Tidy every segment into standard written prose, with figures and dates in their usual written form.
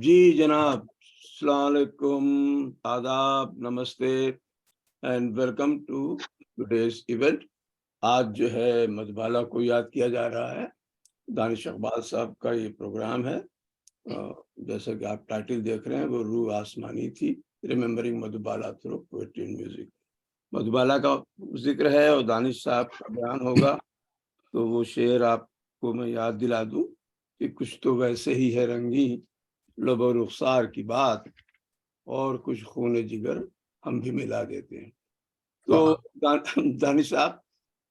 जी जनाब, अस्सलाम वालेकुम, आदाब, नमस्ते and welcome to today's event. आज जो है मधुबाला को याद किया जा रहा है। दानिश इकबाल साहब का ये प्रोग्राम है। जैसा कि आप टाइटल देख रहे हैं, वो रूह आसमानी थी, remembering Madhubala through poetry and music. Madhubala का जिक्र है और दानिश साहब का बयान होगा, तो वो शेर आपको मैं याद दिला दूं कि कुछ तो वैसे ही है रंगी लब और रुखसार की बात, और कुछ खून जिगर हम भी मिला देते हैं। तो दानिश साहब,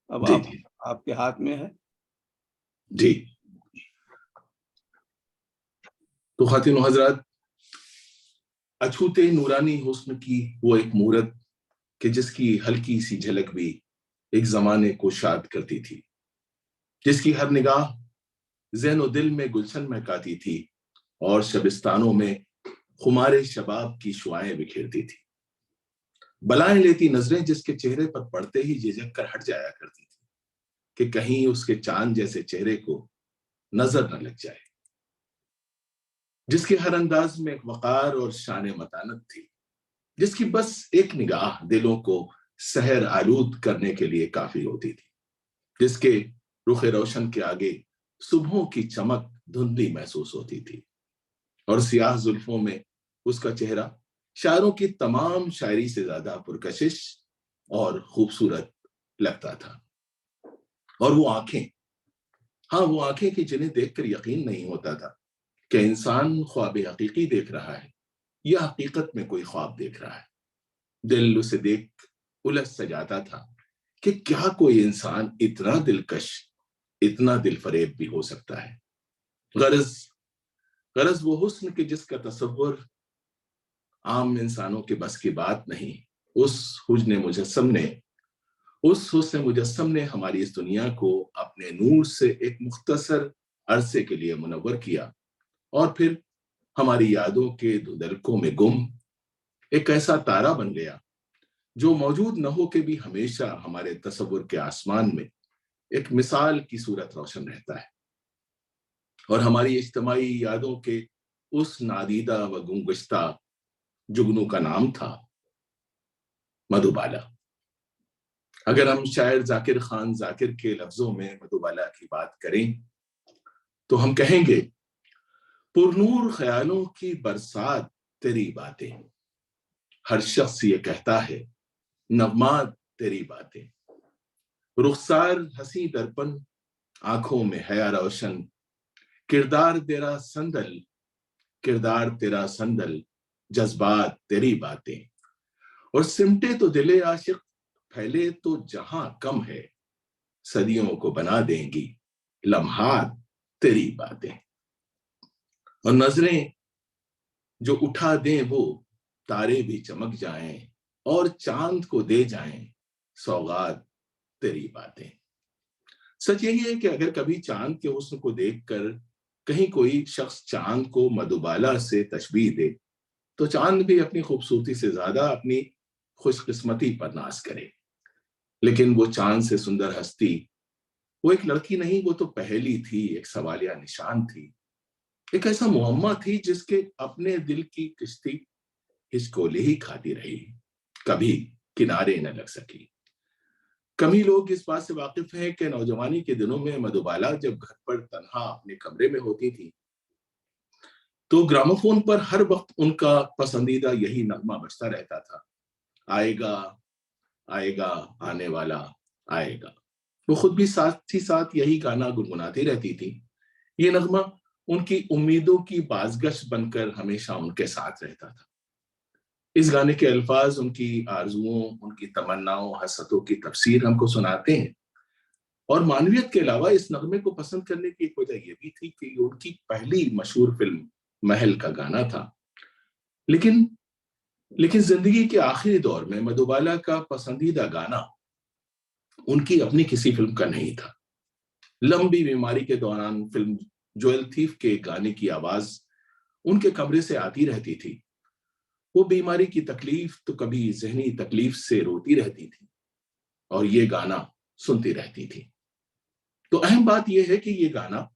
अब जी आप जी आपके हाथ में है। जी। तो खातिन हजरात, अछूते नूरानी हुस्न की वो एक मूरत कि जिसकी हल्की सी झलक भी एक जमाने को शाद करती थी, जिसकी हर निगाह ज़हन दिल में गुलशन महकाती थी और शबिस्तानों में खुमारे शबाब की शुआएं बिखेरती थी। बलाएं लेती नजरें जिसके चेहरे पर पड़ते ही झिझक कर हट जाया करती थी कि कहीं उसके चांद जैसे चेहरे को नजर न लग जाए, जिसके हर अंदाज में एक वकार और शान मतानत थी, जिसकी बस एक निगाह दिलों को सहर आलूद करने के लिए काफी होती थी, जिसके रुखे रोशन के आगे सुबहों की चमक धुंधली महसूस होती थी और सियाह जुल्फों में उसका चेहरा शायरों की तमाम शायरी से ज्यादा पुरकशिश और खूबसूरत लगता था। और वो आंखें, हाँ वो आंखें कि जिन्हें देखकर यकीन नहीं होता था कि इंसान ख्वाब हकीकी देख रहा है या हकीकत में कोई ख्वाब देख रहा है। दिल उसे देख उलझ सा जाता था कि क्या कोई इंसान इतना दिलकश, इतना दिलफरेब भी हो सकता है। गरज गरज वो हुस्न के जिसका तसव्वुर आम इंसानों के बस की बात नहीं, उस हुस्न मुजस्सम ने हमारी इस दुनिया को अपने नूर से एक मुख्तसर अरसे के लिए मुनव्वर किया और फिर हमारी यादों के धुंधलकों में गुम एक ऐसा तारा बन गया जो मौजूद न हो के भी हमेशा हमारे तसव्वुर के आसमान में एक मिसाल की सूरत रोशन रहता है। और हमारी इज्तिमाई यादों के उस नादीदा व गुमगुश्ता जुगनू का नाम था मधुबाला। अगर हम शायर जाकिर खान जाकिर के लफ्जों में मधुबाला की बात करें तो हम कहेंगे, पुरनूर ख्यालों की बरसात तेरी बातें, हर शख्स ये कहता है नगमात तेरी बातें, रुखसार हंसी दर्पण आंखों में हया रोशन, किरदार तेरा संदल किरदार तेरा संदल, जज्बात तेरी बातें, और सिमटे तो दिले आशिक फैले तो जहां कम है, सदियों को बना देंगी लम्हात तेरी बातें। और नजरें जो उठा दें वो तारे भी चमक जाएं और चांद को दे जाएं सौगात तेरी बातें। सच यही है कि अगर कभी चांद के हुस्न को देखकर कहीं कोई शख्स चांद को मधुबाला से तशबीह दे तो चांद भी अपनी खूबसूरती से ज्यादा अपनी खुशकिस्मती पर नाज करे। लेकिन वो चांद से सुंदर हस्ती वो एक लड़की नहीं, वो तो पहेली थी, एक सवालिया निशान थी, एक ऐसा मुअम्मा थी जिसके अपने दिल की किश्ती हिचकोले ही खाती रही, कभी किनारे न लग सकी। कम ही लोग इस बात से वाकिफ हैं कि नौजवानी के दिनों में मधुबाला जब घर पर तन्हा अपने कमरे में होती थी तो ग्रामोफोन पर हर वक्त उनका पसंदीदा यही नगमा बजता रहता था, आएगा आएगा आने वाला आएगा। वो खुद भी साथ ही साथ यही गाना गुनगुनाती रहती थी। ये नगमा उनकी उम्मीदों की बाजगश बनकर हमेशा उनके साथ रहता था। इस गाने के अल्फाज उनकी आरजुओं, उनकी तमन्नाओं, हसरतों की तफसीर हमको सुनाते हैं। और मानवियत के अलावा इस नगमे को पसंद करने की एक वजह यह भी थी कि उनकी पहली मशहूर फिल्म महल का गाना था। लेकिन लेकिन जिंदगी के आखिरी दौर में मधुबाला का पसंदीदा गाना उनकी अपनी किसी फिल्म का नहीं था। लंबी बीमारी के दौरान फिल्म जोएल थीफ के गाने की आवाज उनके कमरे से आती रहती थी। वो बीमारी की तकलीफ तो कभी जहनी तकलीफ से रोती रहती थी और ये गाना सुनती रहती थी। तो अहम बात यह है कि ये गाना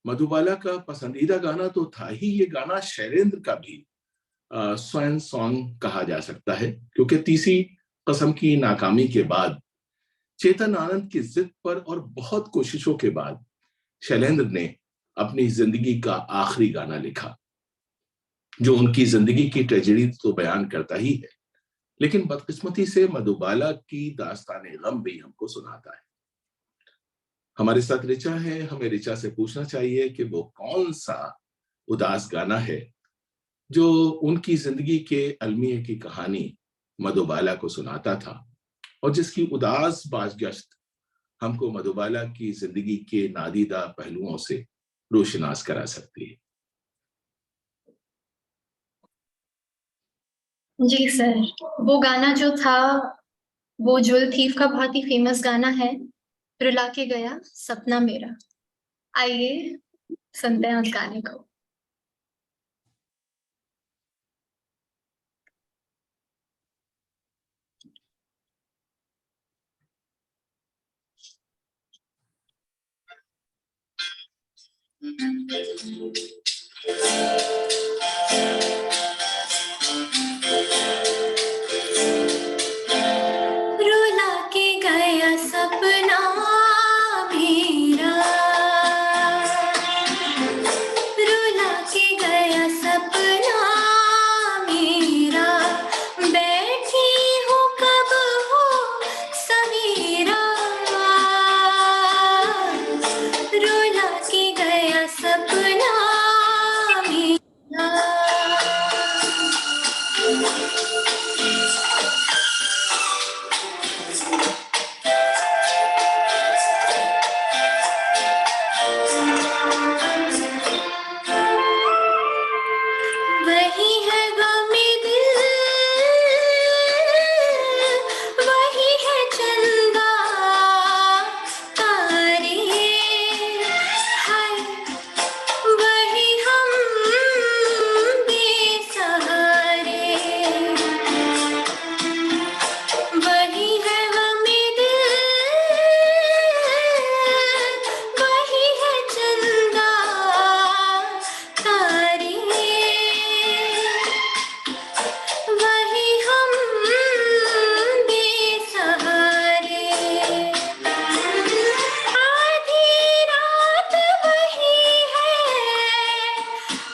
मधुबाला का पसंदीदा गाना तो था ही, ये गाना शैलेंद्र का भी स्वयं सॉन्ग कहा जा सकता है, क्योंकि तीसरी कसम की नाकामी के बाद चेतन आनंद की जिद पर और बहुत कोशिशों के बाद शैलेंद्र ने अपनी जिंदगी का आखिरी गाना लिखा, जो उनकी जिंदगी की ट्रेजेडी तो बयान करता ही है, लेकिन बदकिस्मती से मधुबाला की दास्ताने गम भी हमको सुनाता है। हमारे साथ ऋचा है, हमें ऋचा से पूछना चाहिए कि वो कौन सा उदास गाना है जो उनकी जिंदगी के अलमिया की कहानी मधुबाला को सुनाता था, और जिसकी उदास बाज़गश्त हमको मधुबाला की जिंदगी के नादीदा पहलुओं से रोशनास करा सकती है। जी सर, वो गाना जो था वो ज्वेल थीफ का बहुत ही फेमस गाना है, रुला के गया सपना मेरा। आइए सुनते हैं उस गाने को। रुला के गया सपना मेरा, रुला के गया सपना मेरा, बैठी हूँ कब हो सवेरा, रुला के गया सपना मेरा। वही है गमे दिल, वही है चंदा तारे, हाय वही हम बेसहारे, वही है गमे दिल, वही है चंदा तारे, वही हम बेसहारे, आधी रात वही है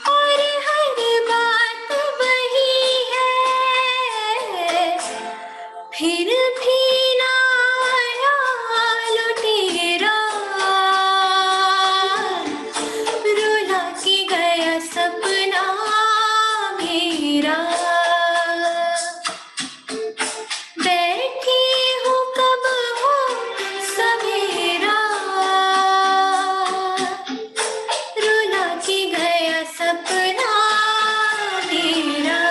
और हर बात वही है, फिर भी ना आया लुटेरा, रुला के गया सपना मेरा, बैठी हूँ कब हो सवेरा, रुला के गया सपना मेरा।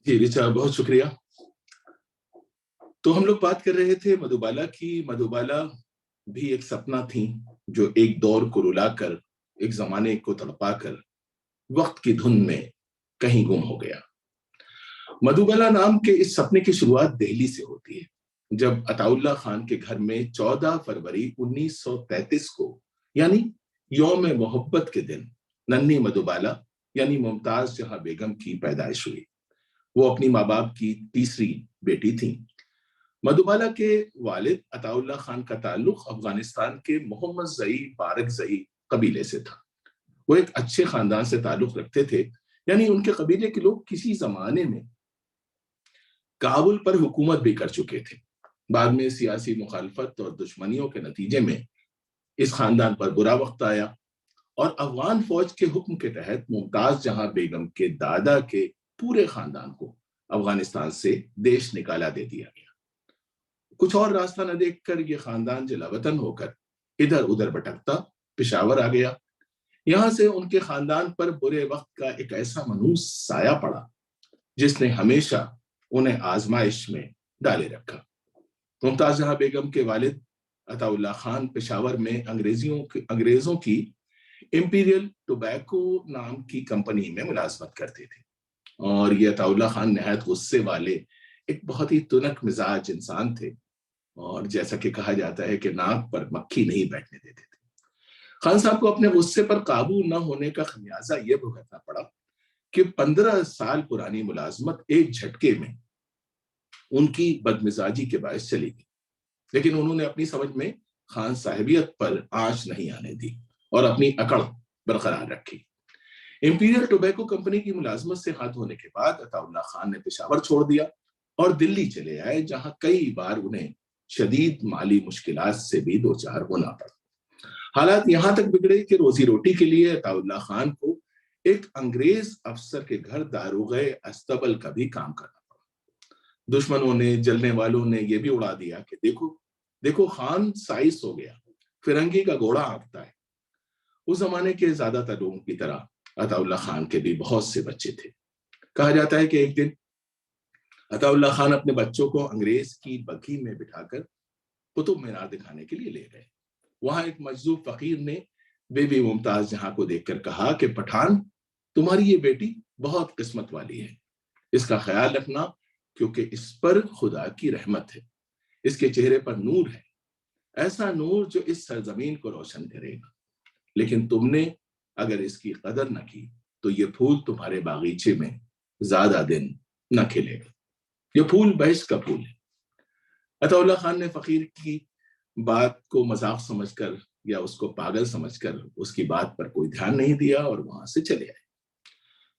जी ऋचा, बहुत शुक्रिया। तो हम लोग बात कर रहे थे मधुबाला की। मधुबाला भी एक सपना थी जो एक दौर को रुलाकर, एक जमाने को तड़पाकर वक्त की धुन में कहीं गुम हो गया। मधुबाला नाम के इस सपने की शुरुआत दिल्ली से होती है, जब अताउल्ला खान के घर में 14 फरवरी 1933 को, यानी यौम मोहब्बत के दिन, नन्ही मधुबाला यानी मुमताज जहां बेगम की पैदाइश हुई। वो अपनी माँ बाप की तीसरी बेटी थी। मधुबाला के वालिद अताउल्ला खान का ताल्लुक अफगानिस्तान के मोहम्मद जई बारकजई कबीले से था। वो एक अच्छे खानदान से ताल्लुक रखते थे, यानी उनके कबीले के लोग किसी जमाने में काबुल पर हुकूमत भी कर चुके थे। बाद में सियासी मुखालफत और दुश्मनियों के नतीजे में इस खानदान पर बुरा वक्त आया और अफगान फौज के हुक्म के तहत मुमताज जहां बेगम के दादा के पूरे खानदान को अफगानिस्तान से देश निकाला दे दिया गया। कुछ और रास्ता न देखकर ये खानदान जलावतन होकर इधर उधर भटकता पेशावर आ गया। यहां से उनके खानदान पर बुरे वक्त का एक ऐसा मनूस साया पड़ा जिसने हमेशा उन्हें आजमाइश में डाले रखा। मुमताज जहां बेगम के वालिद अताउल्ला खान पेशावर में अंग्रेजों की इंपीरियल टोबैको नाम की कंपनी में मुलाजमत करते थे, और ये अताउल्ला खान नहायत गुस्से वाले एक बहुत ही तुनक मिजाज इंसान थे और जैसा कि कहा जाता है कि नाक पर मक्खी नहीं बैठने देते थे। खान साहब को अपने गुस्से पर काबू न होने का खमियाजा ये भुगतना पड़ा कि 15 साल पुरानी मुलाजमत एक झटके में उनकी बदमिजाजी के बायस चली गई। लेकिन उन्होंने अपनी समझ में खान साहिबियत पर आंच नहीं आने दी और अपनी अकड़ बरकरार रखी। इंपीरियल टोबैको कंपनी की मुलाजमत से हाथ धोने के बाद अताउल्लाह खान ने पेशावर छोड़ दिया और दिल्ली चले आए, जहां कई बार उन्हें शदीद माली मुश्किलात से भी दो चार होना पड़ा। हालात यहां तक बिगड़े कि रोजी रोटी के लिए अताउल्लाह खान को एक अंग्रेज अफसर के घर दारोगे अस्तबल का भी काम करना पड़ा। दुश्मनों ने, जलने वालों ने यह भी उड़ा दिया कि देखो देखो खान साइस हो गया, फिरंगी का घोड़ा हाँकता है। उस जमाने के ज्यादातर लोगों की तरह अताउल्लाह खान के भी बहुत से बच्चे थे। कहा जाता है कि एक दिन अताउल्लाह खान अपने बच्चों को अंग्रेज की बग्घी में बिठाकर कुतुब मीनार दिखाने के लिए ले गए। वहां एक मजदूर फकीर ने बेबी मुमताज जहां को देखकर कहा कि पठान, तुम्हारी ये बेटी बहुत किस्मत वाली है, इसका ख्याल रखना क्योंकि इस पर खुदा की रहमत है, इसके चेहरे पर नूर है, ऐसा नूर जो इस सरजमीन को रोशन करेगा। लेकिन तुमने अगर इसकी कदर न की तो ये फूल तुम्हारे बागीचे में ज्यादा दिन न खिलेगा। ये फूल बहश्त का फूल है। अताउल्लाह खान ने फकीर की बात को मजाक समझकर या उसको पागल समझकर उसकी बात पर कोई ध्यान नहीं दिया और वहां से चले आए।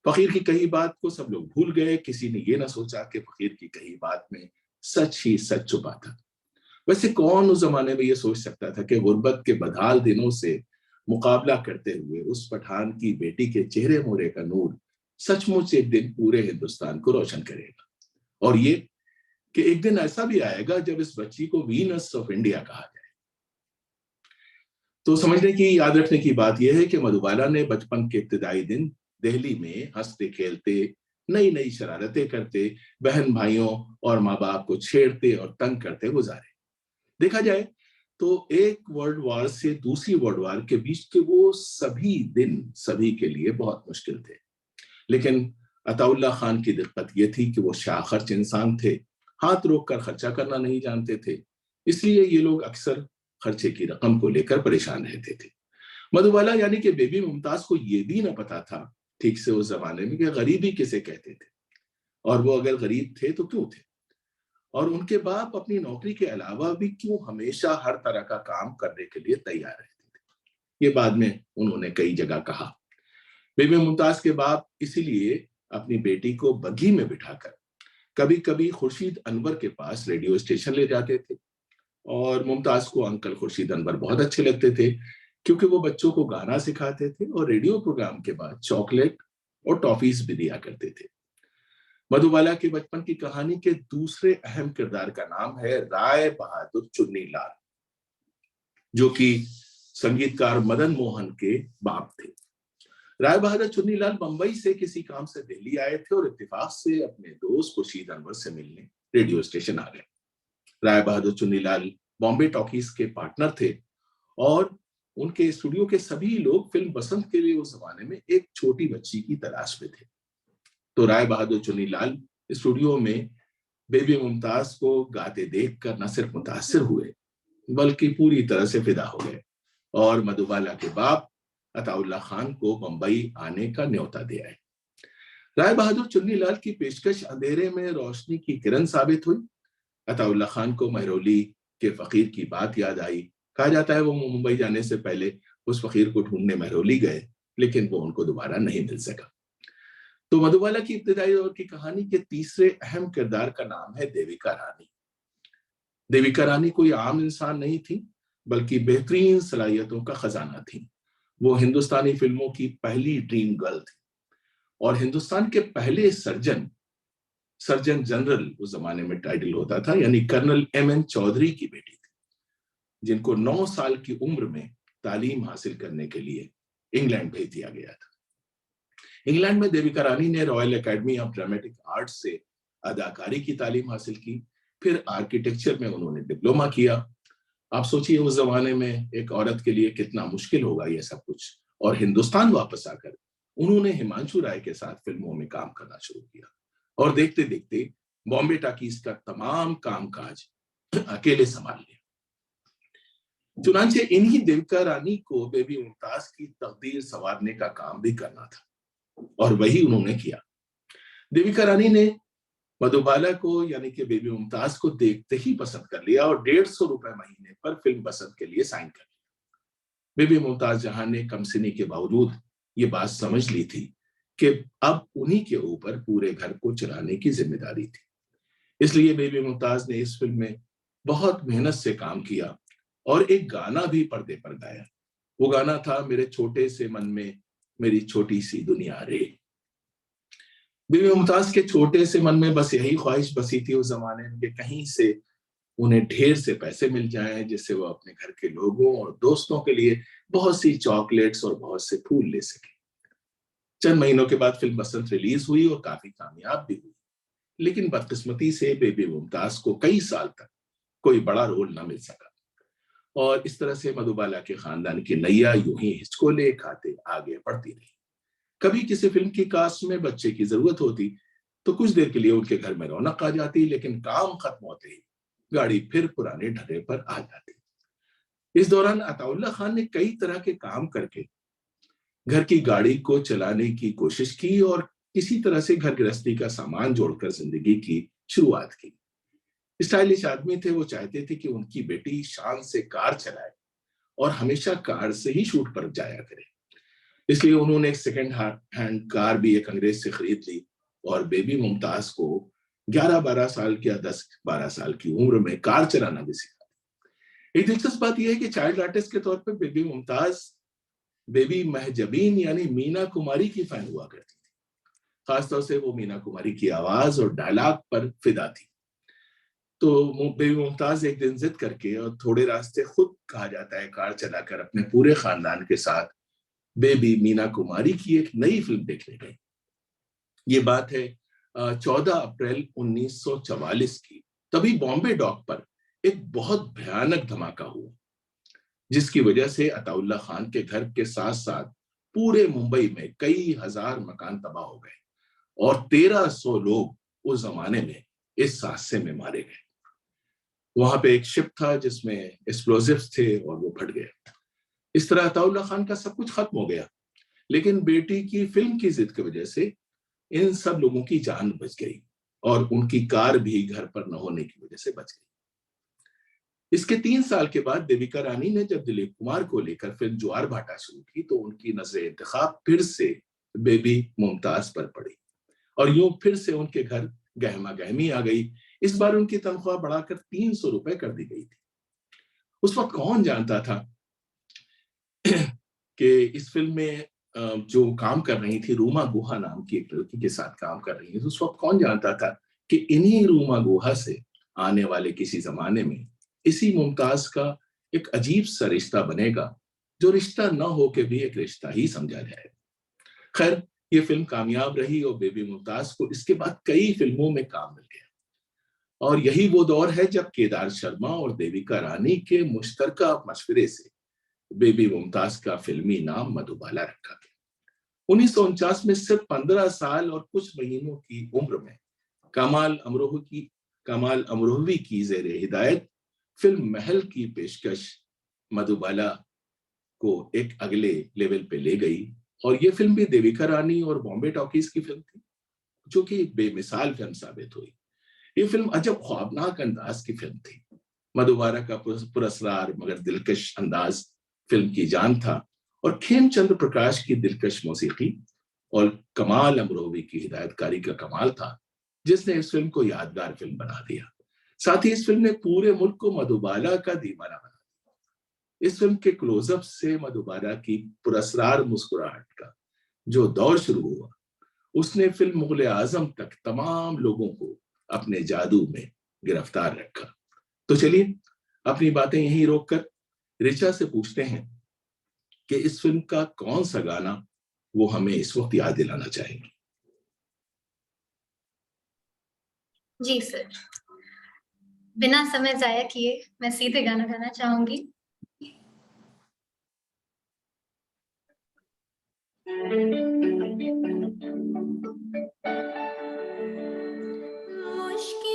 फकीर की कही बात को सब लोग भूल गए। किसी ने यह ना सोचा कि फकीर की कही बात में सच ही सच छुपा था। वैसे कौन उस जमाने में यह सोच सकता था कि गुर्बत के बदहाल दिनों से मुकाबला करते हुए उस पठान की बेटी के चेहरे मोहरे का नूर सचमुच एक दिन पूरे हिंदुस्तान को रोशन करेगा, और ये कि एक दिन ऐसा भी आएगा जब इस बच्ची को वीनस ऑफ इंडिया कहा जाए। तो समझने की, याद रखने की बात यह है कि मधुबाला ने बचपन के इब्तिदाई दिन दिल्ली में हंसते खेलते, नई नई शरारतें करते, बहन भाइयों और माँ बाप को छेड़ते और तंग करते गुजारे। देखा जाए तो एक वर्ल्ड वार से दूसरी वर्ल्ड वार के बीच के वो सभी दिन सभी के लिए बहुत मुश्किल थे। लेकिन अताउल्लाह खान की दिक्कत ये थी कि वो शाखर्च इंसान थे, हाथ रोक कर खर्चा करना नहीं जानते थे। इसलिए ये लोग अक्सर खर्चे की रकम को लेकर परेशान रहते थे। मधुबाला यानी कि बेबी मुमताज को ये भी ना पता था ठीक से उस जमाने में कि गरीबी किसे कहते थे, और वो अगर गरीब थे तो क्यों थे, और उनके बाप अपनी नौकरी के अलावा भी क्यों हमेशा हर तरह का काम करने के लिए तैयार रहते थे। ये बाद में उन्होंने कई जगह कहा। बेबी मुमताज के बाप इसीलिए अपनी बेटी को बग्घी में बिठाकर कभी कभी खुर्शीद अनवर के पास रेडियो स्टेशन ले जाते थे, और मुमताज को अंकल खुर्शीद अनवर बहुत अच्छे लगते थे क्योंकि वो बच्चों को गाना सिखाते थे और रेडियो प्रोग्राम के बाद चॉकलेट और टॉफीज भी दिया करते थे। मधुबाला के बचपन की कहानी के दूसरे अहम किरदार का नाम है राय बहादुर चुन्नीलाल, जो कि संगीतकार मदन मोहन के बाप थे। राय बहादुर चुन्नीलाल बंबई से किसी काम से दिल्ली आए थे और इत्तेफाक से अपने दोस्त खुर्शीद अनवर से मिलने रेडियो स्टेशन आ गए। राय बहादुर चुन्नीलाल बॉम्बे टॉकीज के पार्टनर थे और उनके स्टूडियो के सभी लोग फिल्म बसंत के लिए उस जमाने में एक छोटी बच्ची की तलाश में थे। तो राय बहादुर चुन्नीलाल स्टूडियो में बेबी मुमताज को गाते देखकर न सिर्फ मुतासिर हुए बल्कि पूरी तरह से फिदा हो गए और मधुबाला के बाप अताउल्लाह खान को बंबई आने का न्योता दे आए। राय बहादुर चुन्नीलाल की पेशकश अंधेरे में रोशनी की किरण साबित हुई। अताउल्लाह खान को महरौली के फकीर की बात याद आई। कहा जाता है वो मुंबई जाने से पहले उस फकीर को ढूंढने महरौली गए, लेकिन वो उनको दोबारा नहीं मिल सका। तो मधुबाला की इब्तिदाई दौर की कहानी के तीसरे अहम किरदार का नाम है देविका रानी। देविका रानी कोई आम इंसान नहीं थी, बल्कि बेहतरीन सलाहियतों का खजाना थी। वो हिंदुस्तानी फिल्मों की पहली ड्रीम गर्ल थी और हिंदुस्तान के पहले सर्जन जनरल उस जमाने में टाइटल होता था, यानी कर्नल M.N. चौधरी की बेटी थी, जिनको 9 साल की उम्र में तालीम हासिल करने के लिए इंग्लैंड भेज दिया गया था। इंग्लैंड में देविका रानी ने royal academy of dramatic arts से अदाकारी की तालीम हासिल की। फिर आर्किटेक्चर में उन्होंने डिप्लोमा किया। आप सोचिए उस जमाने में एक औरत के लिए कितना मुश्किल होगा ये सब कुछ। और हिंदुस्तान वापस आकर उन्होंने हिमांशु राय के साथ फिल्मों में काम करना शुरू किया और देखते देखते बॉम्बे टॉकीज का तमाम कामकाज अकेले संभाल लिया। चुनांचे इन्हीं देविका रानी को बेबी मुमताज की तकदीर संवारने का काम भी करना था और वही उन्होंने किया। देविका रानी ने मधुबाला को यानी कि बेबी मुमताज को देखते ही पसंद कर लिया और 150 रुपए महीने पर फिल्म बसंत के लिए साइन कर लिया। बेबी मुमताज जहां ने कमसिनी के बावजूद ये बात समझ ली थी कि अब उन्हीं के ऊपर पूरे घर को चलाने की जिम्मेदारी थी, इसलिए बेबी मुमताज ने इस फिल्म में बहुत मेहनत से काम किया और एक गाना भी पर्दे पर गाया। वो गाना था मेरे छोटे से मन में मेरी छोटी सी दुनिया रे। बीबी मुमताज के छोटे से मन में बस यही ख्वाहिश बसी थी उस जमाने में कि कहीं से उन्हें ढेर से पैसे मिल जाएं जिससे वो अपने घर के लोगों और दोस्तों के लिए बहुत सी चॉकलेट्स और बहुत से फूल ले सके। चंद महीनों के बाद फिल्म बसंत रिलीज हुई और काफी कामयाब भी हुई, लेकिन बदकिस्मती से बेबी मुमताज को कई साल तक कोई बड़ा रोल न मिल सका और इस तरह से मधुबाला के खानदान की नैया यूं ही हिचकोले खाते आगे बढ़ती रही। कभी किसी फिल्म की कास्ट में बच्चे की जरूरत होती तो कुछ देर के लिए उनके घर में रौनक आ जाती, लेकिन काम खत्म होते ही गाड़ी फिर पुराने ढर्रे पर आ जाती। इस दौरान अताउल्ला खान ने कई तरह के काम करके घर की गाड़ी को चलाने की कोशिश की और किसी तरह से घर गृहस्थी का सामान जोड़कर जिंदगी की शुरुआत की। स्टाइलिश आदमी थे, वो चाहते थे कि उनकी बेटी शान से कार चलाए और हमेशा कार से ही शूट पर जाया करे, इसलिए उन्होंने एक सेकंड हैंड कार भी एक अंग्रेज से खरीद ली और बेबी मुमताज को 11-12 साल की या 10-12 साल की उम्र में कार चलाना भी सिखा। एक दिलचस्प बात यह है कि चाइल्ड आर्टिस्ट के तौर पर बेबी मुमताज बेबी महजबीन यानी मीना कुमारी की फैन हुआ करती थी। खासतौर से वो मीना कुमारी की आवाज और डायलॉग पर फिदा थी। तो बेबी मुमताज एक दिन जिद करके और थोड़े रास्ते खुद कहा जाता है कार चलाकर अपने पूरे खानदान के साथ बेबी मीना कुमारी की एक नई फिल्म देखने गई। ये बात है 14 अप्रैल 1944 की। तभी बॉम्बे डॉक पर एक बहुत भयानक धमाका हुआ जिसकी वजह से अताउल्ला खान के घर के साथ साथ पूरे मुंबई में कई हजार मकान तबाह हो गए और 1300 लोग उस जमाने में इस हादसे में मारे गए। वहां पे एक शिप था जिसमें एक्सप्लोजिव्स थे और वो फट गए। इस तरह अताउल्ला खान का सब कुछ खत्म हो गया, लेकिन बेटी की फिल्म की जिद की वजह से इन सब लोगों की जान बच गई और उनकी कार भी घर पर न होने की वजह से बच गई। इसके 3 साल के बाद देविका रानी ने जब दिलीप कुमार को लेकर फिल्म ज्वार भाटा शुरू की तो उनकी नजर इंतखाब फिर से बेबी मुमताज पर पड़ी और यूं फिर से उनके घर गहमा गहमी आ गई। इस बार उनकी तनख्वाह बढ़ाकर 300 रुपए कर दी गई थी। उस वक्त कौन जानता था कि इस फिल्म में जो काम कर रही थी रूमा गुहा नाम की एक लड़की के साथ काम कर रही थी, उस वक्त कौन जानता था कि इन्हीं रूमा गुहा से आने वाले किसी जमाने में इसी मुमताज का एक अजीब सा रिश्ता बनेगा जो रिश्ता न हो के भी एक रिश्ता ही समझा जाए। खैर, ये फिल्म कामयाब रही और बेबी मुमताज को इसके बाद कई फिल्मों में काम मिल गया और यही वो दौर है जब केदार शर्मा और देविका रानी के मुश्तरका मशवरे से बेबी मुमताज का फिल्मी नाम मधुबाला रखा गया। 1949 में सिर्फ 15 साल और कुछ महीनों की उम्र में कमाल अमरोहवी की ज़ेरे हिदायत फिल्म महल की पेशकश मधुबाला को एक अगले लेवल पे ले गई और ये फिल्म भी देविका रानी और बॉम्बे टॉकीज की फिल्म थी जो कि एक बेमिसाल फिल्म साबित हुई। ये फिल्म अजब ख्वाबनाक अंदाज की फिल्म थी। मधुबाला का पुरस्कार मगर दिलकश अंदाज फिल्म की जान था और खेमचंद्र प्रकाश की दिलकश मौसीकी और कमाल अमरोहवी की हिदायतकारी का कमाल था जिसने इस फिल्म को यादगार फिल्म बना दिया। साथ ही इस फिल्म ने पूरे मुल्क को मधुबाला का दीवाना बना दिया। इस फिल्म के क्लोजअप से मधुबाला की पुरस्कार मुस्कुराहट का जो दौर शुरू हुआ उसने फिल्म मुगले आजम तक तमाम लोगों को अपने जादू में गिरफ्तार रखा। तो चलिए अपनी बातें यहीं रोककर ऋचा से पूछते हैं कि इस फिल्म का कौन सा गाना वो हमें इस वक्त याद दिलाना चाहेंगे। जी सर, बिना समय जाया किए मैं सीधे गाना गाना चाहूंगी। मुश्किल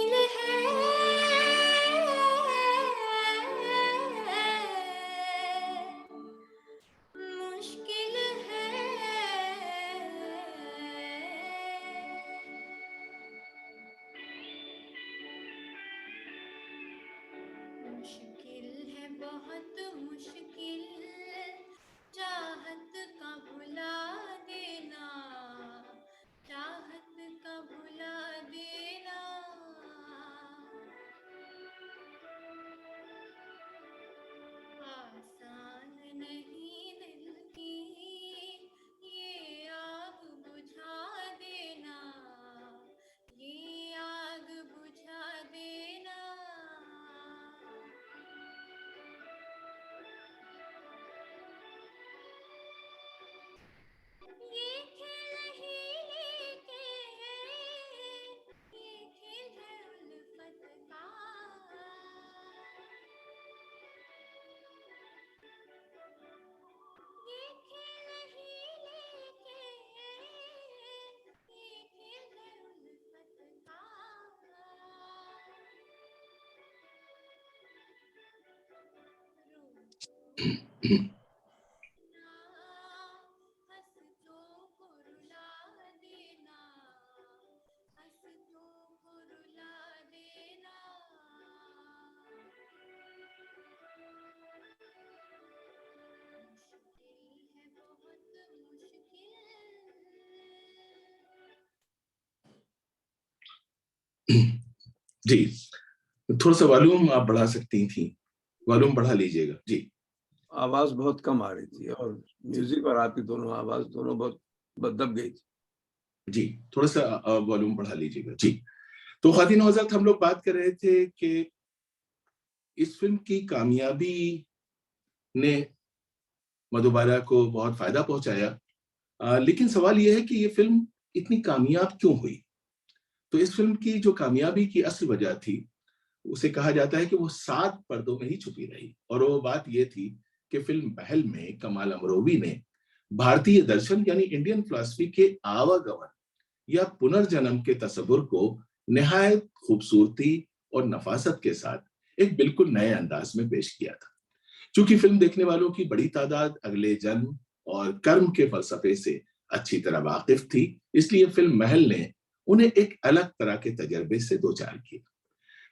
जी, थोड़ा सा वॉल्यूम आप बढ़ा सकती थी, वॉल्यूम बढ़ा लीजिएगा जी। आवाज बहुत कम आ रही थी और म्यूजिक और आपकी दोनों आवाज दोनों बहुत दब गई थी। जी, थोड़ा सा वॉल्यूम बढ़ा लीजिएगा जी। तो ख़ातिन हज़रात, हम लोग बात कर रहे थे कि इस फिल्म की कामयाबी ने मधुबाला को बहुत फायदा पहुंचाया, लेकिन सवाल यह है कि ये फिल्म इतनी कामयाब क्यों हुई। तो इस फिल्म की जो कामयाबी की असल वजह थी, उसे कहा जाता है कि वो 7 पर्दों में ही छुपी रही। और वो बात ये थी कि फिल्म महल में कमाल अमरोवी ने भारतीय दर्शन यानी इंडियन फिलॉसफी के आवागमन या पुनर्जन्म के तस्वुर को निहायत खूबसूरती और नफासत के साथ एक बिल्कुल नए अंदाज में पेश किया था। चूंकि फिल्म देखने वालों की बड़ी तादाद अगले जन्म और कर्म के फलसफे से अच्छी तरह वाकिफ थी, इसलिए फिल्म महल ने उन्हें एक अलग तरह के तजर्बे से दो चार किया।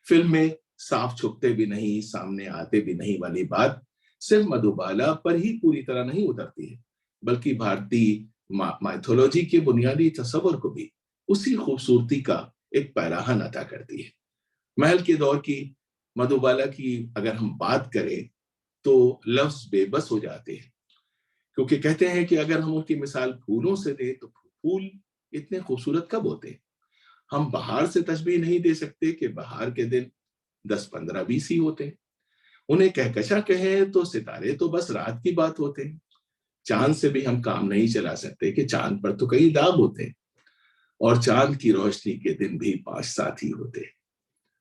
फिल्म में साफ छुपते भी नहीं, सामने आते भी नहीं वाली बात सिर्फ मधुबाला पर ही पूरी तरह नहीं उतरती है, बल्कि भारतीय माइथोलॉजी के बुनियादी तस्वर को भी उसी खूबसूरती का एक पैराहन अता करती है। महल के दौर की मधुबाला की अगर हम बात करें तो लफ्ज बेबस हो जाते हैं, क्योंकि कहते हैं कि अगर हम उनकी मिसाल फूलों से दें तो फूल इतने खूबसूरत कब होते हैं। हम बहार से तशबीह नहीं दे सकते कि बहार के दिन 10, 15, 20 ही होते हैं। उन्हें कहकशा कहें तो सितारे तो बस रात की बात होते हैं। चांद से भी हम काम नहीं चला सकते कि चांद पर तो कई दाग होते हैं, और चांद की रोशनी के दिन भी 5-7 ही होते हैं।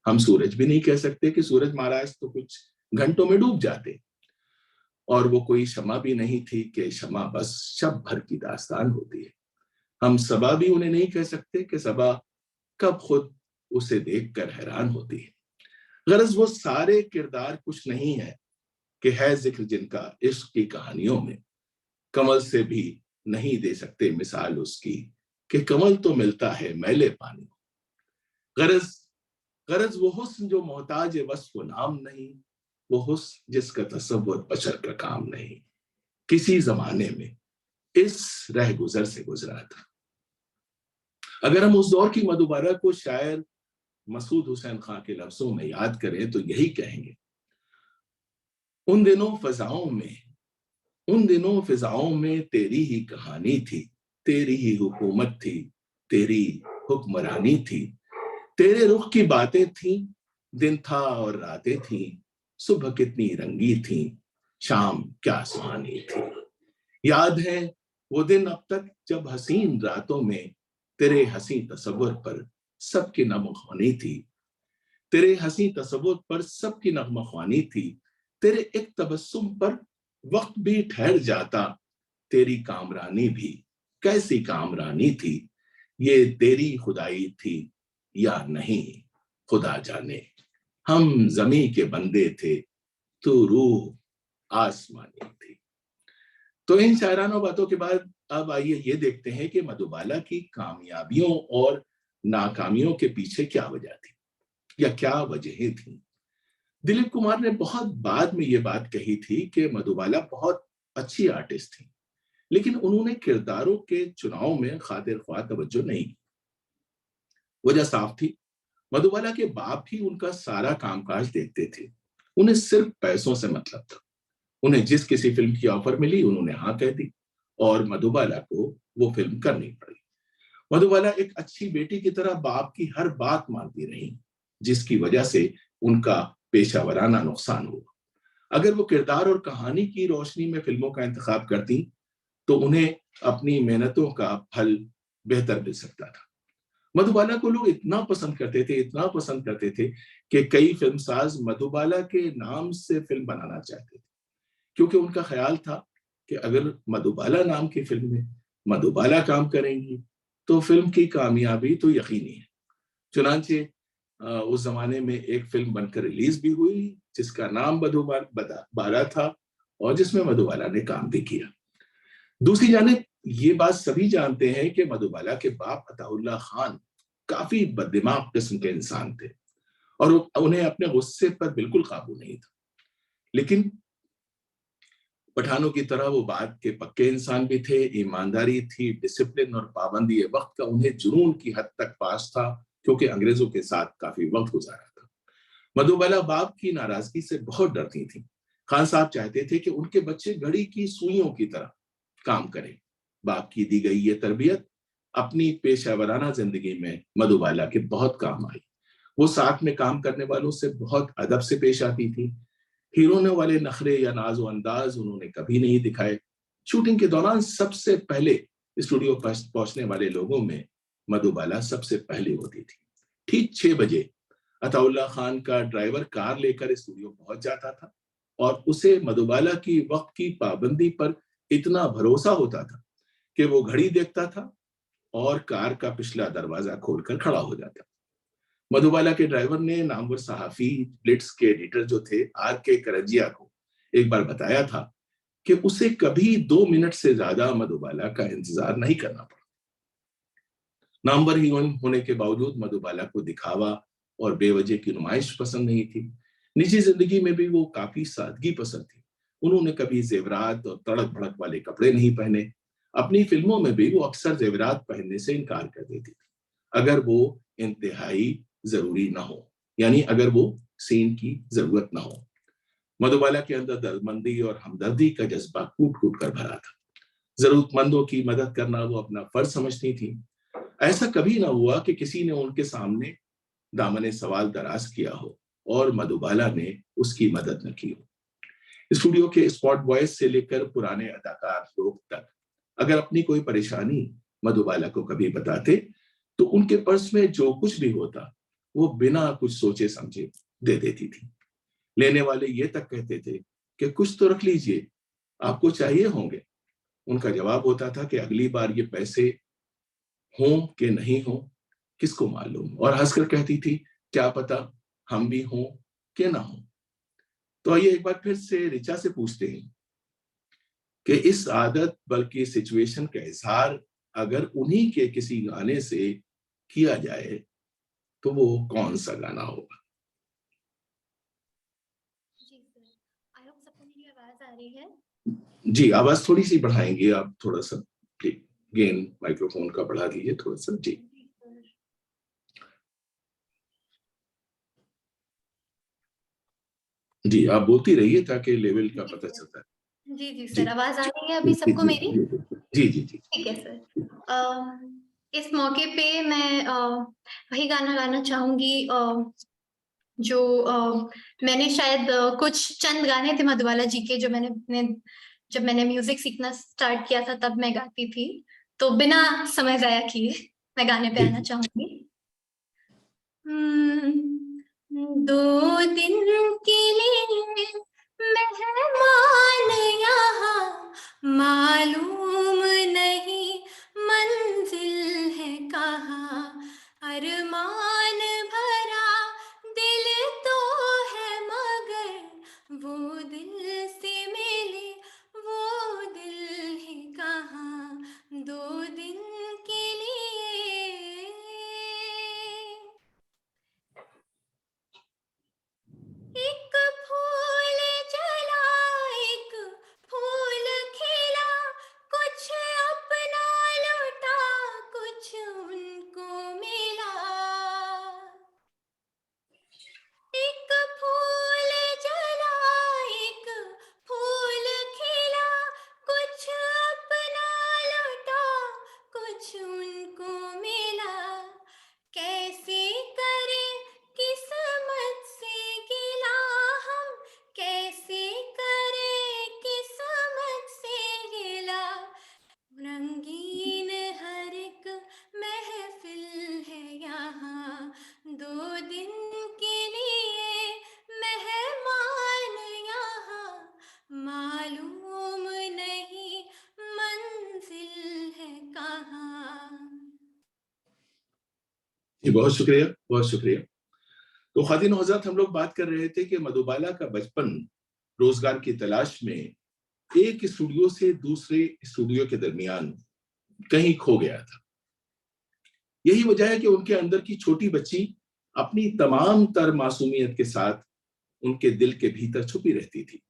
हम सूरज भी नहीं कह सकते कि सूरज महाराज तो कुछ घंटों में डूब जाते, और वो कोई शमा भी नहीं थी कि शमा बस शब भर की दास्तान होती है। हम सबा भी उन्हें नहीं कह सकते कि सबा कब खुद उसे देखकर हैरान होती है। गरज वो सारे किरदार कुछ नहीं है कि है जिक्र जिनका इश्क की कहानियों में, कमल से भी नहीं दे सकते मिसाल उसकी कि कमल तो मिलता है मैले पानी। गरज गरज वो हुस्न जो मोहताज वस्फ व नाम नहीं, वो हुस्न जिसका तसव्वुर बशर का काम नहीं, किसी जमाने में इस रह गुजर से गुजरा था। अगर हम उस दौर की मधुबाला को शायर मसूद हुसैन खां के लफ्जों में याद करें तो यही कहेंगे, उन दिनों फिजाओं में तेरी ही कहानी थी, तेरी ही हुकूमत थी, तेरी हुक्मरानी थी, तेरे रुख की बातें थी, दिन था और रातें थी, सुबह कितनी रंगी थी, शाम क्या सुहानी थी। याद है वो दिन अब तक जब हसीन रातों में तेरे हसी तस्वुर पर सबकी नमख्वानी थी, तेरे हसी तस्वुर पर सबकी नगमख्वानी थी, तेरे एक तबस्सुम पर वक्त भी ठहर जाता, तेरी कामरानी भी कैसी कामरानी थी, ये तेरी खुदाई थी या नहीं खुदा जाने, हम जमी के बंदे थे तू रूह आसमानी थी। तो इन शायराना बातों के बाद अब आइए ये देखते हैं कि मधुबाला की कामयाबियों और नाकामियों के पीछे क्या वजह थी या क्या वजहें थी। दिलीप कुमार ने बहुत बाद में ये बात कही थी कि मधुबाला बहुत अच्छी आर्टिस्ट थी, लेकिन उन्होंने किरदारों के चुनाव में खातिर ख्वाह तवज्जो नहीं की। वजह साफ थी, मधुबाला के बाप ही उनका सारा कामकाज देखते थे, उन्हें सिर्फ पैसों से मतलब था। उन्हें जिस किसी फिल्म की ऑफर मिली उन्होंने हाँ कह दी और मधुबाला को वो फिल्म करनी पड़ी। मधुबाला एक अच्छी बेटी की तरह बाप की हर बात मानती रही, जिसकी वजह से उनका पेशावराना नुकसान हुआ। अगर वो किरदार और कहानी की रोशनी में फिल्मों का इंतखाब करती तो उन्हें अपनी मेहनतों का फल बेहतर मिल सकता था। मधुबाला को लोग इतना पसंद करते थे कि कई फिल्मसाज मधुबाला के नाम से फिल्म बनाना चाहते थे, क्योंकि उनका ख्याल था कि अगर मधुबाला नाम की फिल्म में मधुबाला काम करेंगी तो फिल्म की कामयाबी तो यकीनी है। चुनांचे उस जमाने में एक फिल्म बनकर रिलीज भी हुई जिसका नाम मधुबाला था और जिसमें मधुबाला ने काम भी किया। दूसरी जानिब ये बात सभी जानते हैं कि मधुबाला के बाप अताउल्लाह खान काफी बददिमाग किस्म के इंसान थे और उन्हें अपने गुस्से पर बिल्कुल काबू नहीं था, लेकिन पठानों की तरह वो बात के पक्के इंसान भी थे। ईमानदारी थी, डिसिप्लिन और पाबंदी वक्त का उन्हें जुनून की हद तक पास था, क्योंकि अंग्रेजों के साथ काफी वक्त गुजारा था। मधुबाला बाप की नाराजगी से बहुत डरती थी। खान साहब चाहते थे कि उनके बच्चे घड़ी की सुइयों की तरह काम करें। बाप की दी गई ये तरबियत अपनी पेशेवराना जिंदगी में मधुबाला के बहुत काम आई। वो साथ में काम करने वालों से बहुत अदब से पेश आती थी। हीरोइनों वाले नखरे या नाजो अंदाज उन्होंने कभी नहीं दिखाए। शूटिंग के दौरान सबसे पहले स्टूडियो पहुंचने वाले लोगों में मधुबाला सबसे पहले होती थी। ठीक 6 बजे अताउल्लाह खान का ड्राइवर कार लेकर स्टूडियो पहुंच जाता था और उसे मधुबाला की वक्त की पाबंदी पर इतना भरोसा होता था कि वो घड़ी देखता था और कार का पिछला दरवाजा खोलकर खड़ा हो जाता। मधुबाला के ड्राइवर ने नामवर सहाफी ब्लिट्स के एडिटर जो थे R.K. करंजिया को एक बार बताया था कि उसे कभी 2 मिनट से ज्यादा मधुबाला का इंतजार नहीं करना पड़ा। नामवर हीरोइन होने के बावजूद मधुबाला को दिखावा और बेवजह की नुमाइश पसंद नहीं थी। निजी जिंदगी में भी वो काफी सादगी पसंद थी। उन्होंने कभी जेवरात और तड़क भड़क वाले कपड़े नहीं पहने। अपनी फिल्मों में भी वो अक्सर जेवरात पहनने से इनकार कर देती थी, अगर वो इंतहाई जरूरी ना हो, यानी अगर वो सीन की जरूरत ना हो। मधुबाला के अंदर दर्दमंदी और हमदर्दी का जज्बा कूट कूट कर भरा था। जरूरतमंदों की मदद करना वो अपना फर्ज समझती थी। ऐसा कभी ना हुआ कि किसी ने उनके सामने दामने सवाल दराज किया हो और मधुबाला ने उसकी मदद न की हो। स्टूडियो के स्पॉट बॉयज से लेकर पुराने अदाकार लोग तक अगर अपनी कोई परेशानी मधुबाला को कभी बताते तो उनके पर्स में जो कुछ भी होता वो बिना कुछ सोचे समझे दे देती थी। लेने वाले ये तक कहते थे कि कुछ तो रख लीजिए, आपको चाहिए होंगे। उनका जवाब होता था कि अगली बार ये पैसे हों कि नहीं हो किसको मालूम, और हंसकर कहती थी क्या पता हम भी हों कि ना हो। तो आइए एक बार फिर से ऋचा से पूछते हैं कि इस आदत बल्कि सिचुएशन का इजहार अगर उन्हीं के किसी गाने से किया जाए तो वो कौन सा गाना होगा? जी सर, आई होप सबको मेरी आवाज आ रही है। जी, आवाज थोड़ी सी बढ़ाएंगे आप, थोड़ा सा गेन माइक्रोफोन का बढ़ा दीजिए थोड़ा सा। जी जी, आप बोलती रहिए ताकि लेवल का पता चलता है। जी जी जी सर, आवाज आ रही है अभी सबको मेरी? जी जी जी ठीक है सर। इस मौके पे मैं वही गाना गाना चाहूंगी जो मैंने शायद कुछ चंद गाने थे मधुबाला जी के जो जब मैंने म्यूजिक सीखना स्टार्ट किया था तब मैं गाती थी। तो बिना समय जाया किए मैं गाने पे आना चाहूंगी। 2 दिन के लिए मेहमान यहाँ, मालूम नहीं मंजिल है कहाँ। अरमान भरा दिल तो है मगर वो दिल से मिले वो दिल है कहाँ। 2 दिन के लिए एक फूल जला एक फूल खिला, कुछ अपना लौटा कुछ उनको मिला। एक फूल जला एक फूल खिला, कुछ अपना लौटा कुछ उनको मिला। कैसे करें किस्मत से गिला हम, कैसे करें किस्मत से गिला। रंगीन हर एक महफिल है यहाँ, 2 दिन के लिए मेहमान यहाँ, मालूम नहीं मंजिल है कहाँ। जी, बहुत शुक्रिया, बहुत शुक्रिया। तो खातिन हज़रात, हम लोग बात कर रहे थे कि मधुबाला का बचपन रोजगार की तलाश में एक स्टूडियो से दूसरे स्टूडियो के दरमियान कहीं खो गया था। यही वजह है कि उनके अंदर की छोटी बच्ची अपनी तमाम तर मासूमियत के साथ उनके दिल के भीतर छुपी रहती थी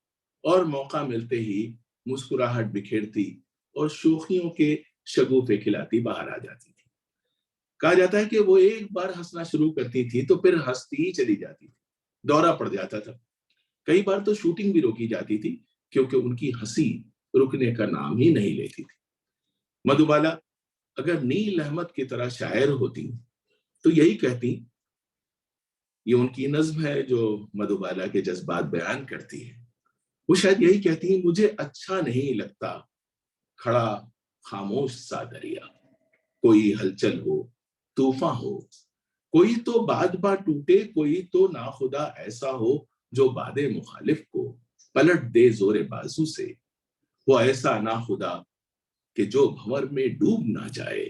और मौका मिलते ही मुस्कुराहट बिखेरती और शोखियों के शगुफे खिलाती बाहर आ जाती थी। कहा जाता है कि वो एक बार हंसना शुरू करती थी तो फिर हंसती ही चली जाती थी, दौरा पड़ जाता था। कई बार तो शूटिंग भी रोकी जाती थी क्योंकि उनकी हंसी रुकने का नाम ही नहीं लेती थी। मधुबाला अगर नील अहमद की तरह शायर होती तो यही कहती। ये उनकी नज्म है जो मधुबाला के जज्बात बयान करती है। वो शायद यही कहती है, मुझे अच्छा नहीं लगता खड़ा खामोश सा दरिया, कोई हलचल हो तूफान हो, कोई तो बाद बात टूटे, कोई तो नाखुदा ऐसा हो जो बादे मुखालिफ को पलट दे जोरे बाजू से, वो ऐसा नाखुदा कि जो भंवर में डूब ना जाए,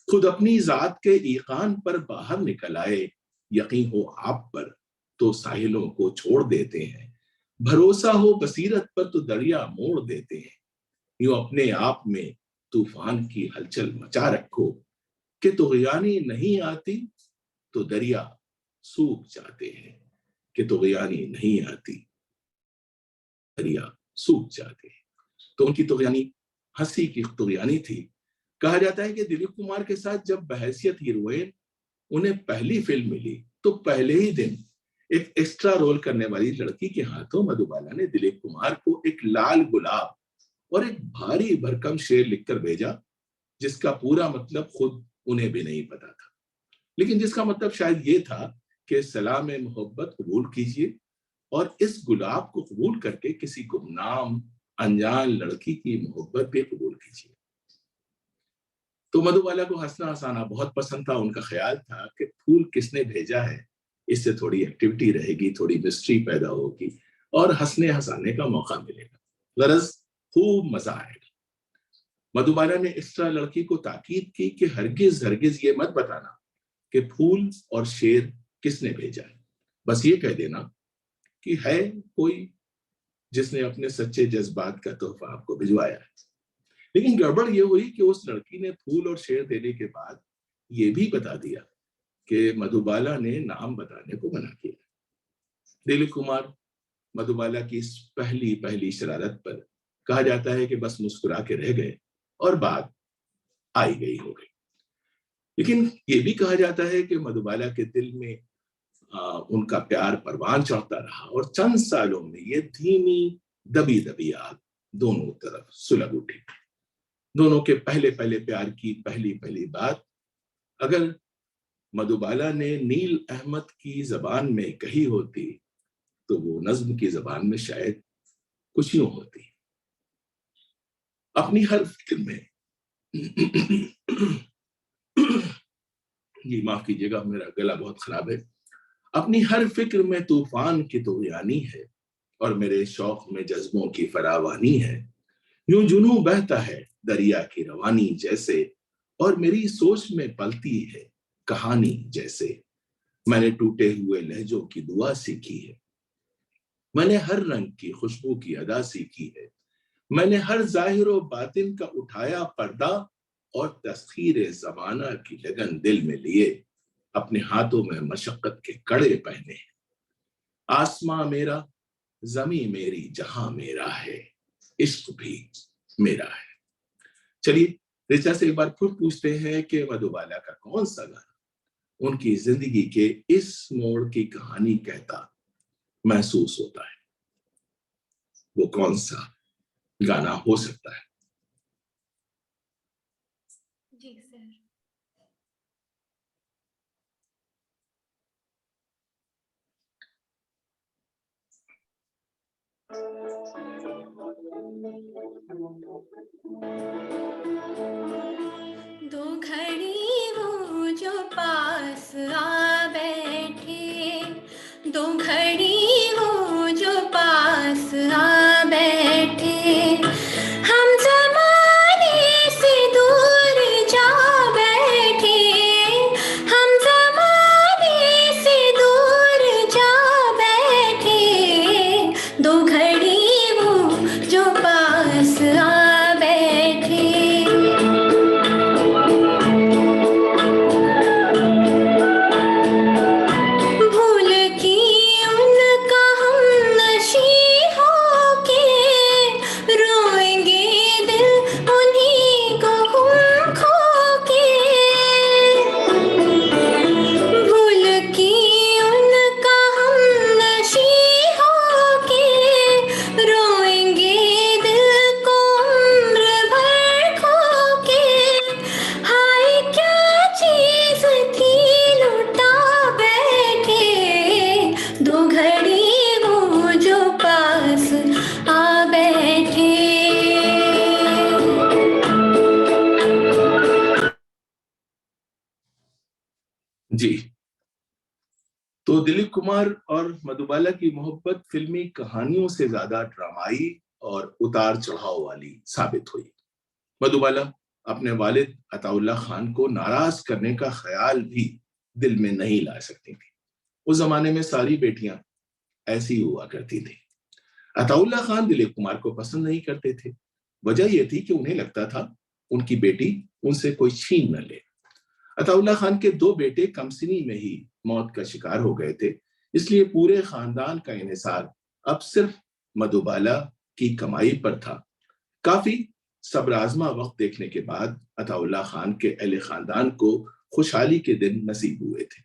खुद अपनी जात के ईकान पर बाहर निकल आए, यकीन हो आप पर तो साहिलों को छोड़ देते हैं, भरोसा हो बसीरत पर तो दरिया मोड़ देते हैं, यूं अपने आप में तूफान की हलचल मचा रखो कि तुग़यानी नहीं आती तो दरिया सूख जाते हैं, कि तुग़यानी नहीं आती दरिया सूख जाते हैं। तो उनकी तुग़यानी हंसी की तुग़यानी थी। कहा जाता है कि दिलीप कुमार के साथ जब बहैसियत हीरोइन उन्हें पहली फिल्म मिली तो पहले ही दिन एक एक्स्ट्रा रोल करने वाली लड़की के हाथों मधुबाला ने दिलीप कुमार को एक लाल गुलाब और एक भारी भरकम शेर लिखकर भेजा, जिसका पूरा मतलब खुद उन्हें भी नहीं पता था, लेकिन जिसका मतलब शायद ये था कि सलाम मोहब्बत कबूल कीजिए और इस गुलाब को कबूल करके किसी गुमनाम अनजान लड़की की मोहब्बत भी कबूल कीजिए। तो मधुबाला को हंसना हंसाना बहुत पसंद था। उनका ख्याल था कि फूल किसने भेजा है, इससे थोड़ी एक्टिविटी रहेगी, थोड़ी मिस्ट्री पैदा होगी और हंसने हंसाने का मौका मिलेगा, गरज खूब मजा आएगा। मधुबाला ने एक्स्ट्रा लड़की को ताकीद की कि हरगिज हरगिज ये मत बताना कि फूल और शेर किसने भेजा है, बस ये कह देना कि है कोई जिसने अपने सच्चे जज्बात का तोहफा आपको भिजवाया है। लेकिन गड़बड़ ये हुई कि उस लड़की ने फूल और शेर देने के बाद ये भी बता दिया कि मधुबाला ने नाम बताने को मना किया। दिलीप कुमार मधुबाला की इस पहली पहली शरारत पर कहा जाता है कि बस मुस्कुरा के रह गए और बात आई गई हो गई। लेकिन ये भी कहा जाता है कि मधुबाला के दिल में उनका प्यार परवान चढ़ता रहा और चंद सालों में ये धीमी दबी दबी आग दोनों तरफ सुलग उठी। दोनों के पहले पहले प्यार की पहली पहली बात अगर मधुबाला ने नील अहमद की जबान में कही होती तो वो नज्म की जबान में शायद कुछ यूं होती। अपनी हर फिक्र में जी माफ कीजिएगा, मेरा गला बहुत खराब है। अपनी हर फिक्र में तूफान की तुग़यानी है और मेरे शौक में जज्बों की फरावानी है, यूं जुनूं बहता है दरिया की रवानी जैसे और मेरी सोच में पलती है कहानी जैसे। मैंने टूटे हुए लहजों की दुआ सीखी है, मैंने हर रंग की खुशबू की अदा सीखी है, मैंने हर जाहिर व बातिन का उठाया पर्दा और तस्खीर जमाना की लगन दिल में लिए अपने हाथों में मशक्कत के कड़े पहने। आसमां मेरा जमी मेरी जहां मेरा है, इश्क भी मेरा है। चलिए ऋचा से एक बार फिर पूछते हैं कि मधुबाला का कौन सा गाना उनकी जिंदगी के इस मोड़ की कहानी कहता महसूस होता है, वो कौन सा गाना हो सकता है? जी सर। दो घड़ी वो जो पास आ बैठे, दो घड़ी वो जो पास आ बैठे, हम ज़माने से दूर जा बैठे, हम ज़माने से दूर जा बैठे, दो घड़ी वो जो पास तो दिलीप कुमार और मधुबाला की मोहब्बत फिल्मी कहानियों से ज्यादा ड्रामाई और उतार चढ़ाव वाली साबित हुई। मधुबाला अपने वालिद अताउल्ला खान को नाराज करने का ख्याल भी दिल में नहीं ला सकती थी। उस जमाने में सारी बेटियां ऐसी हुआ करती थी। अताउल्ला खान दिलीप कुमार को पसंद नहीं करते थे। वजह यह थी कि उन्हें लगता था उनकी बेटी उनसे कोई छीन न ले। अताउल्ला खान के 2 बेटे कमसिनी में ही मौत का शिकार हो गए थे, इसलिए पूरे खानदान का इन्हिसार अब सिर्फ मधुबाला की कमाई पर था। काफी सब्र आजमा वक्त देखने के बाद अताउल्ला खान के अहले खानदान को खुशहाली के दिन नसीब हुए थे।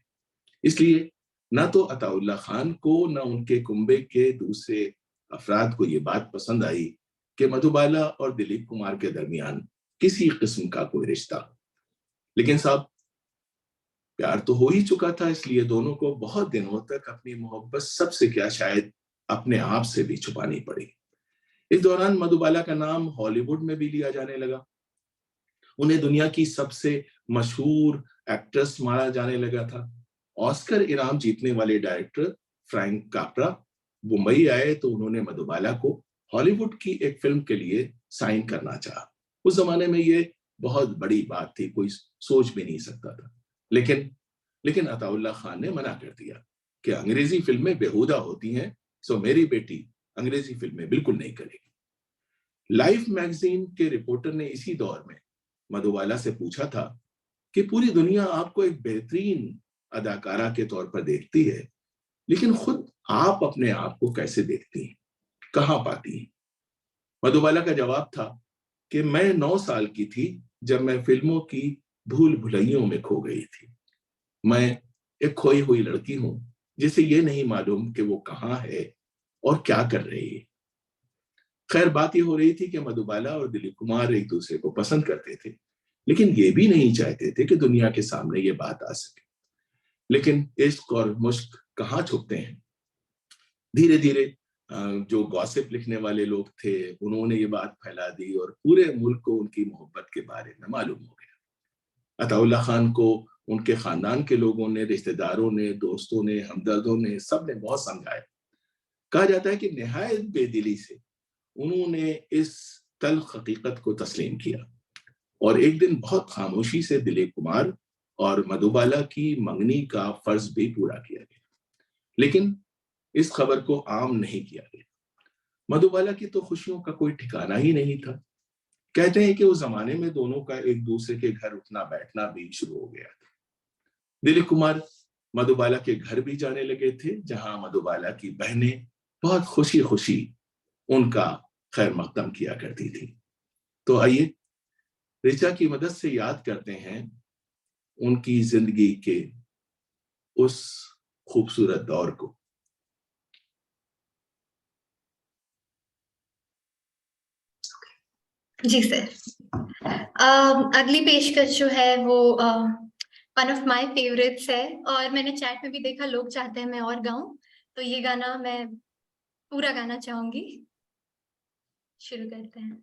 इसलिए न तो अताउल्ला खान को न उनके कुंबे के दूसरे अफराद को ये बात पसंद आई कि मधुबाला और दिलीप कुमार के दरमियान किसी किस्म का कोई रिश्ता। लेकिन साहब, प्यार तो हो ही चुका था, इसलिए दोनों को बहुत दिनों तक अपनी मोहब्बत सबसे क्या शायद अपने आप से भी छुपानी पड़ी। इस दौरान मधुबाला का नाम हॉलीवुड में भी लिया जाने लगा। उन्हें दुनिया की सबसे मशहूर एक्ट्रेस माना जाने लगा था। ऑस्कर इनाम जीतने वाले डायरेक्टर फ्रैंक कापरा मुंबई आए तो उन्होंने मधुबाला को हॉलीवुड की एक फिल्म के लिए साइन करना चाहा। उस जमाने में ये बहुत बड़ी बात थी, कोई सोच भी नहीं सकता था। लेकिन अताउल्ला खान ने मना कर दिया कि अंग्रेजी फिल्में बेहुदा होती हैं, सो मेरी बेटी अंग्रेजी फिल्में बिल्कुल नहीं करेगी। लाइफ मैगजीन के रिपोर्टर ने इसी दौर में मधुबाला से पूछा था कि पूरी दुनिया आपको एक बेहतरीन अदाकारा के तौर पर देखती है, लेकिन खुद आप अपने आप को कैसे देखती हैं, कहां पाती हैं? मधुबाला का जवाब था कि मैं 9 साल की थी जब मैं फिल्मों की भूल भुलैयों में खो गई थी। मैं एक खोई हुई लड़की हूं जिसे ये नहीं मालूम कि वो कहां है और क्या कर रही है। खैर, बात ये हो रही थी कि मधुबाला और दिलीप कुमार एक दूसरे को पसंद करते थे, लेकिन ये भी नहीं चाहते थे कि दुनिया के सामने ये बात आ सके। लेकिन इश्क और मुश्क कहाँ छुपते हैं। धीरे धीरे जो गॉसिप लिखने वाले लोग थे उन्होंने ये बात फैला दी और पूरे मुल्क को उनकी मोहब्बत के बारे में मालूम हो गया। अताउल्ला खान को उनके खानदान के लोगों ने, रिश्तेदारों ने, दोस्तों ने, हमदर्दों ने, सब ने बहुत समझाया। कहा जाता है कि निहायत बेदिली से उन्होंने इस तल्ख हकीकत को तस्लीम किया और एक दिन बहुत खामोशी से दिलीप कुमार और मधुबाला की मंगनी का फर्ज भी पूरा किया गया। लेकिन इस खबर को आम नहीं किया गया। मधुबाला की तो खुशियों का कोई ठिकाना ही नहीं था। कहते हैं कि उस जमाने में दोनों का एक दूसरे के घर उठना बैठना भी शुरू हो गया था। दिलीप कुमार मधुबाला के घर भी जाने लगे थे, जहां मधुबाला की बहनें बहुत खुशी खुशी उनका खैर मकदम किया करती थी। तो आइए ऋचा की मदद से याद करते हैं उनकी जिंदगी के उस खूबसूरत दौर को। जी सर। अगली पेशकश जो है वो वन ऑफ माय फेवरेट्स है और मैंने चैट में भी देखा लोग चाहते हैं मैं और गाऊं, तो ये गाना मैं पूरा गाना चाहूंगी। शुरू करते हैं।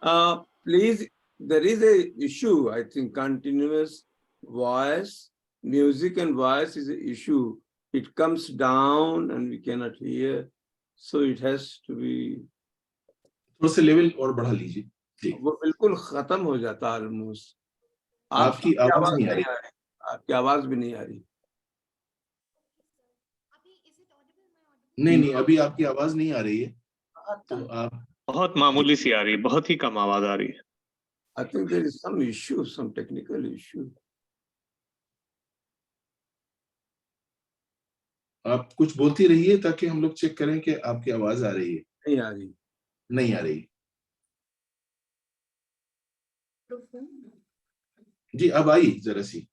Please, there is a issue. I think continuous voice, music and voice is an issue. It comes down and we cannot hear, so it has to be. थोड़ा सा लेवल और बढ़ा लीजिए जी। वो बिल्कुल खत्म हो जाता है ऑलमोस्ट। आपकी आवाज नहीं आ रही। आपकी आवाज भी नहीं आ रही। नहीं नहीं, अभी आपकी आवाज नहीं आ रही है, तो आप बहुत मामूली सी आ रही है, बहुत ही कम आवाज आ रही है। I think there is some issue, some technical issue. आप कुछ बोलती रहिए ताकि हम लोग चेक करें कि आपकी आवाज आ रही है। नहीं आ रही। नहीं आ रही जी, अब आई जरा सी।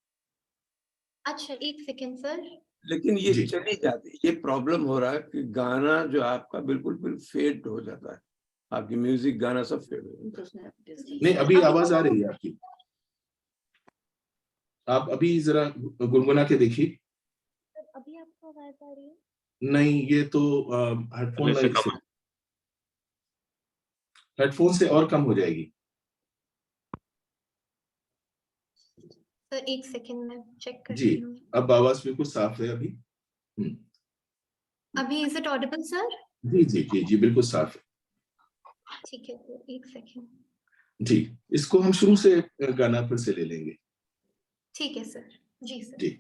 अच्छा, एक सेकेंड सर। लेकिन ये जी। चली जाती है, ये प्रॉब्लम हो रहा है कि गाना जो आपका बिल्कुल फेड हो जाता है, आपकी म्यूजिक गाना सब फेड हो जाता है। नहीं, अभी आवाज आ रही है आपकी। आप अभी जरा गुनगुना के देखिए। अभी आपको आवाज आ रही है? नहीं, ये तो हेडफोन पहले से कम है। हेडफोन से और कम हो जाएगी। सर एक सेकेंड में चेक कर जी, रही हूँ। अब आवाज बिल्कुल साफ है अभी। अभी इज इट ऑडिबल सर? जी जी जी जी, बिल्कुल साफ है। ठीक है सर, एक सेकेंड। जी, इसको हम शुरू से गाना फिर से ले लेंगे। ठीक है सर। जी सर। जी।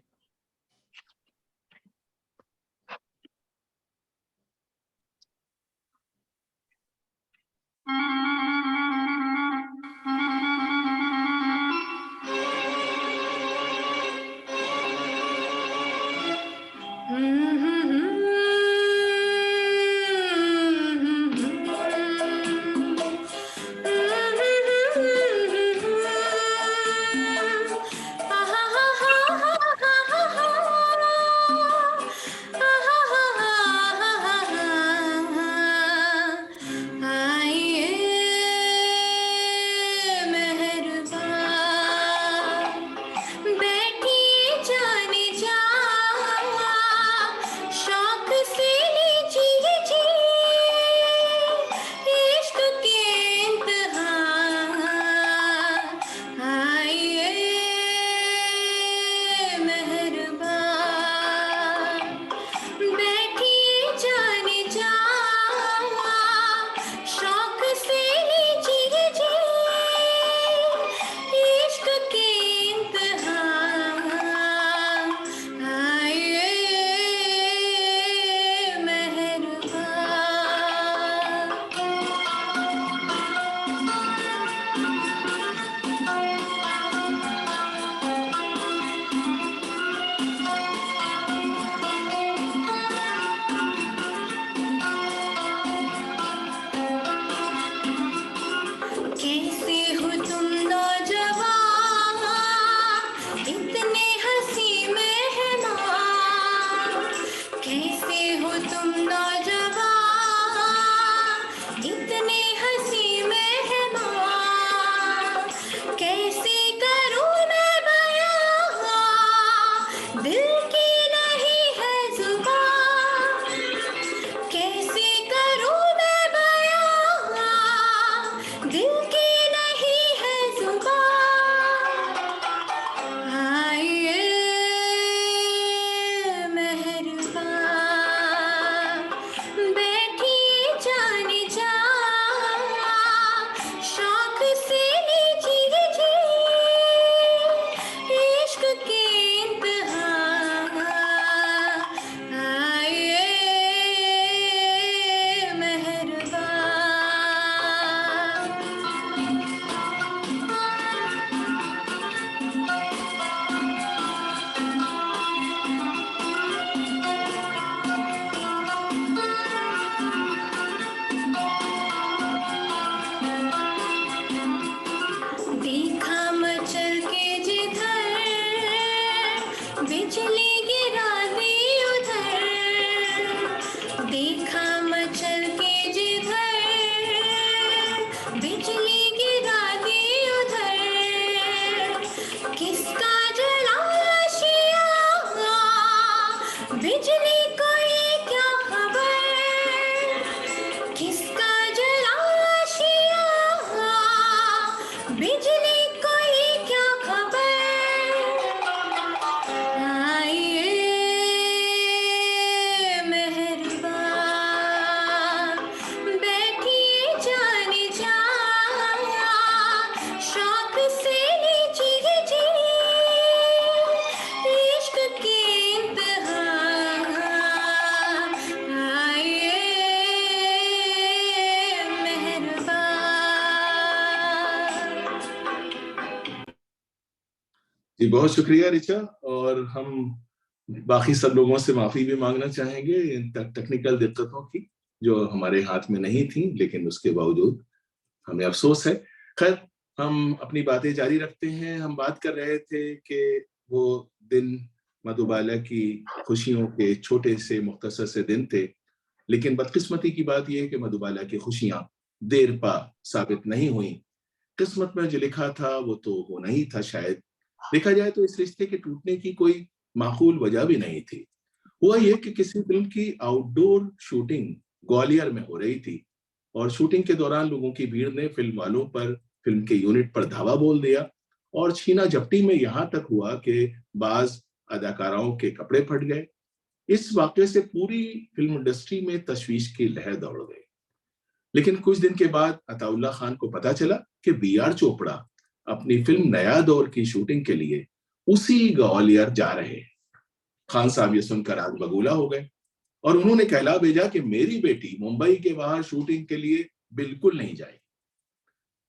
जी बहुत शुक्रिया रिचा। और हम बाकी सब लोगों से माफी भी मांगना चाहेंगे इन टेक्निकल दिक्कतों की जो हमारे हाथ में नहीं थी, लेकिन उसके बावजूद हमें अफसोस है। खैर, हम अपनी बातें जारी रखते हैं। हम बात कर रहे थे कि वो दिन मधुबाला की खुशियों के छोटे से मुख्तसर से दिन थे, लेकिन बदकिस्मती की बात यह है कि मधुबाला की खुशियां देर पा साबित नहीं हुई। किस्मत में जो लिखा था वो तो होना ही था शायद। देखा जाए तो इस रिश्ते के टूटने की कोई माकूल वजह भी नहीं थी। हुआ ये कि किसी फिल्म की आउटडोर शूटिंग ग्वालियर में हो रही थी और शूटिंग के दौरान लोगों की भीड़ ने फिल्म वालों पर, फिल्म के यूनिट पर धावा बोल दिया और छीना झपटी में यहां तक हुआ कि बाज अदाकाराओं के कपड़े फट गए। इस वाकये से पूरी फिल्म इंडस्ट्री में तशवीश की लहर दौड़ गई। लेकिन कुछ दिन के बाद अताउल्ला खान को पता चला कि बी.आर. चोपड़ा अपनी फिल्म नया दौर की शूटिंग के लिए उसी ग्वालियर जा रहे हैं। खान साहब ये सुनकर आग बबूला हो गए और उन्होंने कहला भेजा कि मेरी बेटी मुंबई के बाहर शूटिंग के लिए बिल्कुल नहीं जाएगी।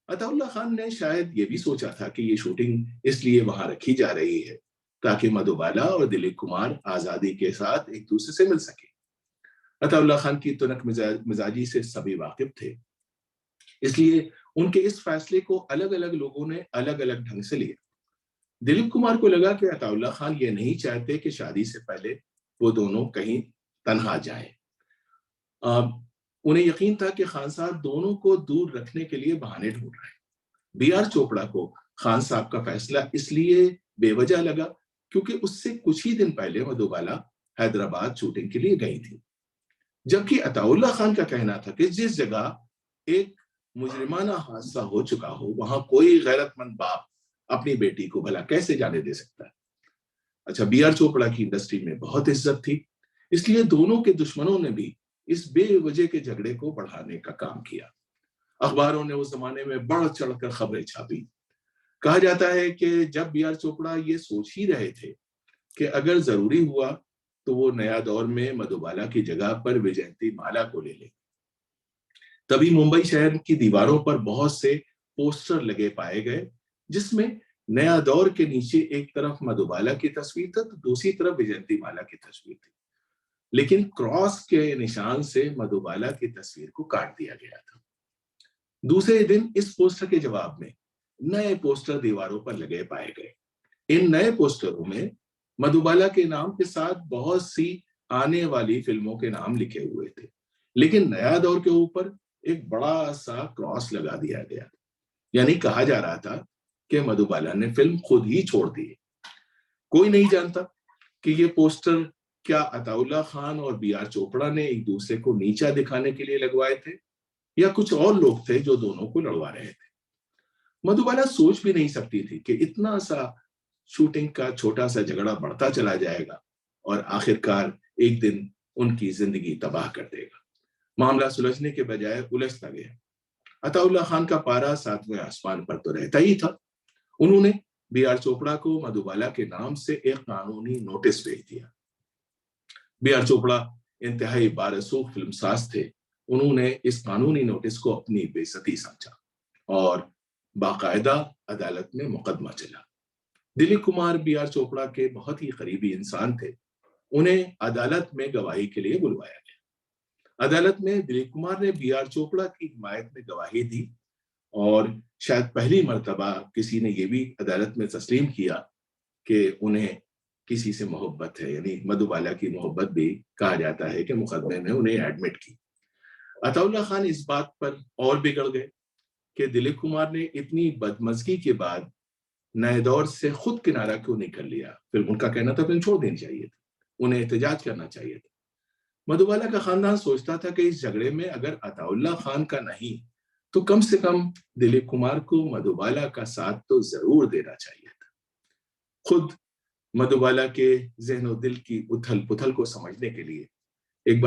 अताउल्ला खान ने शायद ये भी सोचा था कि ये शूटिंग इसलिए वहां रखी जा रही है ताकि मधुबाला और दिलीप कुमार आजादी के साथ एक दूसरे से मिल सके। अताउल्ला खान की तुनक मिजाजी से सभी वाकिफ थे, इसलिए उनके इस फैसले को अलग अलग लोगों ने अलग अलग ढंग से लिया। दिलीप कुमार को लगा कि अताउल्ला खान ये नहीं चाहते कि शादी से पहले वो दोनों कहीं तन्हा जाएं। उन्हें यकीन था कि खान साहब दोनों को दूर रखने के लिए बहाने ढूंढ रहे हैं। बी.आर. चोपड़ा को खान साहब का फैसला इसलिए बेवजह लगा क्योंकि उससे कुछ ही दिन पहले मधुबाला हैदराबाद शूटिंग के लिए गई थी, जबकि अताउल्ला खान का कहना था कि जिस जगह एक मुजरिमाना हादसा हो चुका हो वहां कोई गैरतमंद बाप अपनी बेटी को भला कैसे जाने दे सकता है। अच्छा, बी.आर. चोपड़ा की इंडस्ट्री में बहुत इज्जत थी, इसलिए दोनों के दुश्मनों ने भी इस बेवजह के झगड़े को बढ़ाने का काम किया। अखबारों ने उस जमाने में बढ़ चढ़कर खबरें छापी। कहा जाता है कि जब बी.आर. चोपड़ा ये सोच ही रहे थे कि अगर जरूरी हुआ तो वो नया दौर में मधुबाला की जगह पर विजयंती माला को ले ले, तभी मुंबई शहर की दीवारों पर बहुत से पोस्टर लगे पाए गए जिसमें नया दौर के नीचे एक तरफ मधुबाला की तस्वीर था तो दूसरी तरफ विजयंती माला की तस्वीर थी, लेकिन क्रॉस के निशान से मधुबाला की तस्वीर को काट दिया गया था। दूसरे दिन इस पोस्टर के जवाब में नए पोस्टर दीवारों पर लगे पाए गए। इन नए पोस्टरों में मधुबाला के नाम के साथ बहुत सी आने वाली फिल्मों के नाम लिखे हुए थे, लेकिन नया दौर के ऊपर एक बड़ा सा क्रॉस लगा दिया गया। यानी कहा जा रहा था कि मधुबाला ने फिल्म खुद ही छोड़ दी। कोई नहीं जानता कि ये पोस्टर क्या अताउल्ला खान और बी.आर. चोपड़ा ने एक दूसरे को नीचा दिखाने के लिए लगवाए थे या कुछ और लोग थे जो दोनों को लड़वा रहे थे। मधुबाला सोच भी नहीं सकती थी कि इतना सा शूटिंग का छोटा सा झगड़ा बढ़ता चला जाएगा और आखिरकार एक दिन उनकी जिंदगी तबाह कर देगा। मामला सुलझने के बजाय उलझता गया। अताउल्ला खान का पारा 7वें आसमान पर तो रहता ही था। उन्होंने बी.आर. चोपड़ा को मधुबाला के नाम से एक कानूनी नोटिस भेज दिया। बी.आर. चोपड़ा इंतहाई बारसूख फिल्मसाज थे। उन्होंने इस कानूनी नोटिस को अपनी बेइज्जती समझा और बाकायदा अदालत में मुकदमा चला। दिलीप कुमार बी.आर. चोपड़ा के बहुत ही करीबी इंसान थे। उन्हें अदालत में गवाही के लिए बुलवाया गया। अदालत में दिलीप कुमार ने बी.आर. चोपड़ा की हिमायत में गवाही दी और शायद पहली मर्तबा किसी ने यह भी अदालत में तस्लीम किया कि उन्हें किसी से मोहब्बत है, यानी मधुबाला की मोहब्बत भी कहा जाता है कि मुकदमे में उन्हें एडमिट की। अताउल्ला खान इस बात पर और बिगड़ गए कि दिलीप कुमार ने इतनी बदमज़गी के बाद नए दौर से खुद किनारा क्यों नहीं कर लिया। फिर उनका कहना था फिल्म छोड़ देनी चाहिए थी, उन्हें एहतजाज करना चाहिए था। मधुबाला का खानदान सोचता था कि इस झगड़े में अगर अताउल्ला खान का नहीं तो कम से कम दिलीप कुमार को मधुबाला का साथ तो जरूर देना चाहिए था। खुद मधुबाला के ज़हन दिल की उथल पुथल को समझने के लिए एक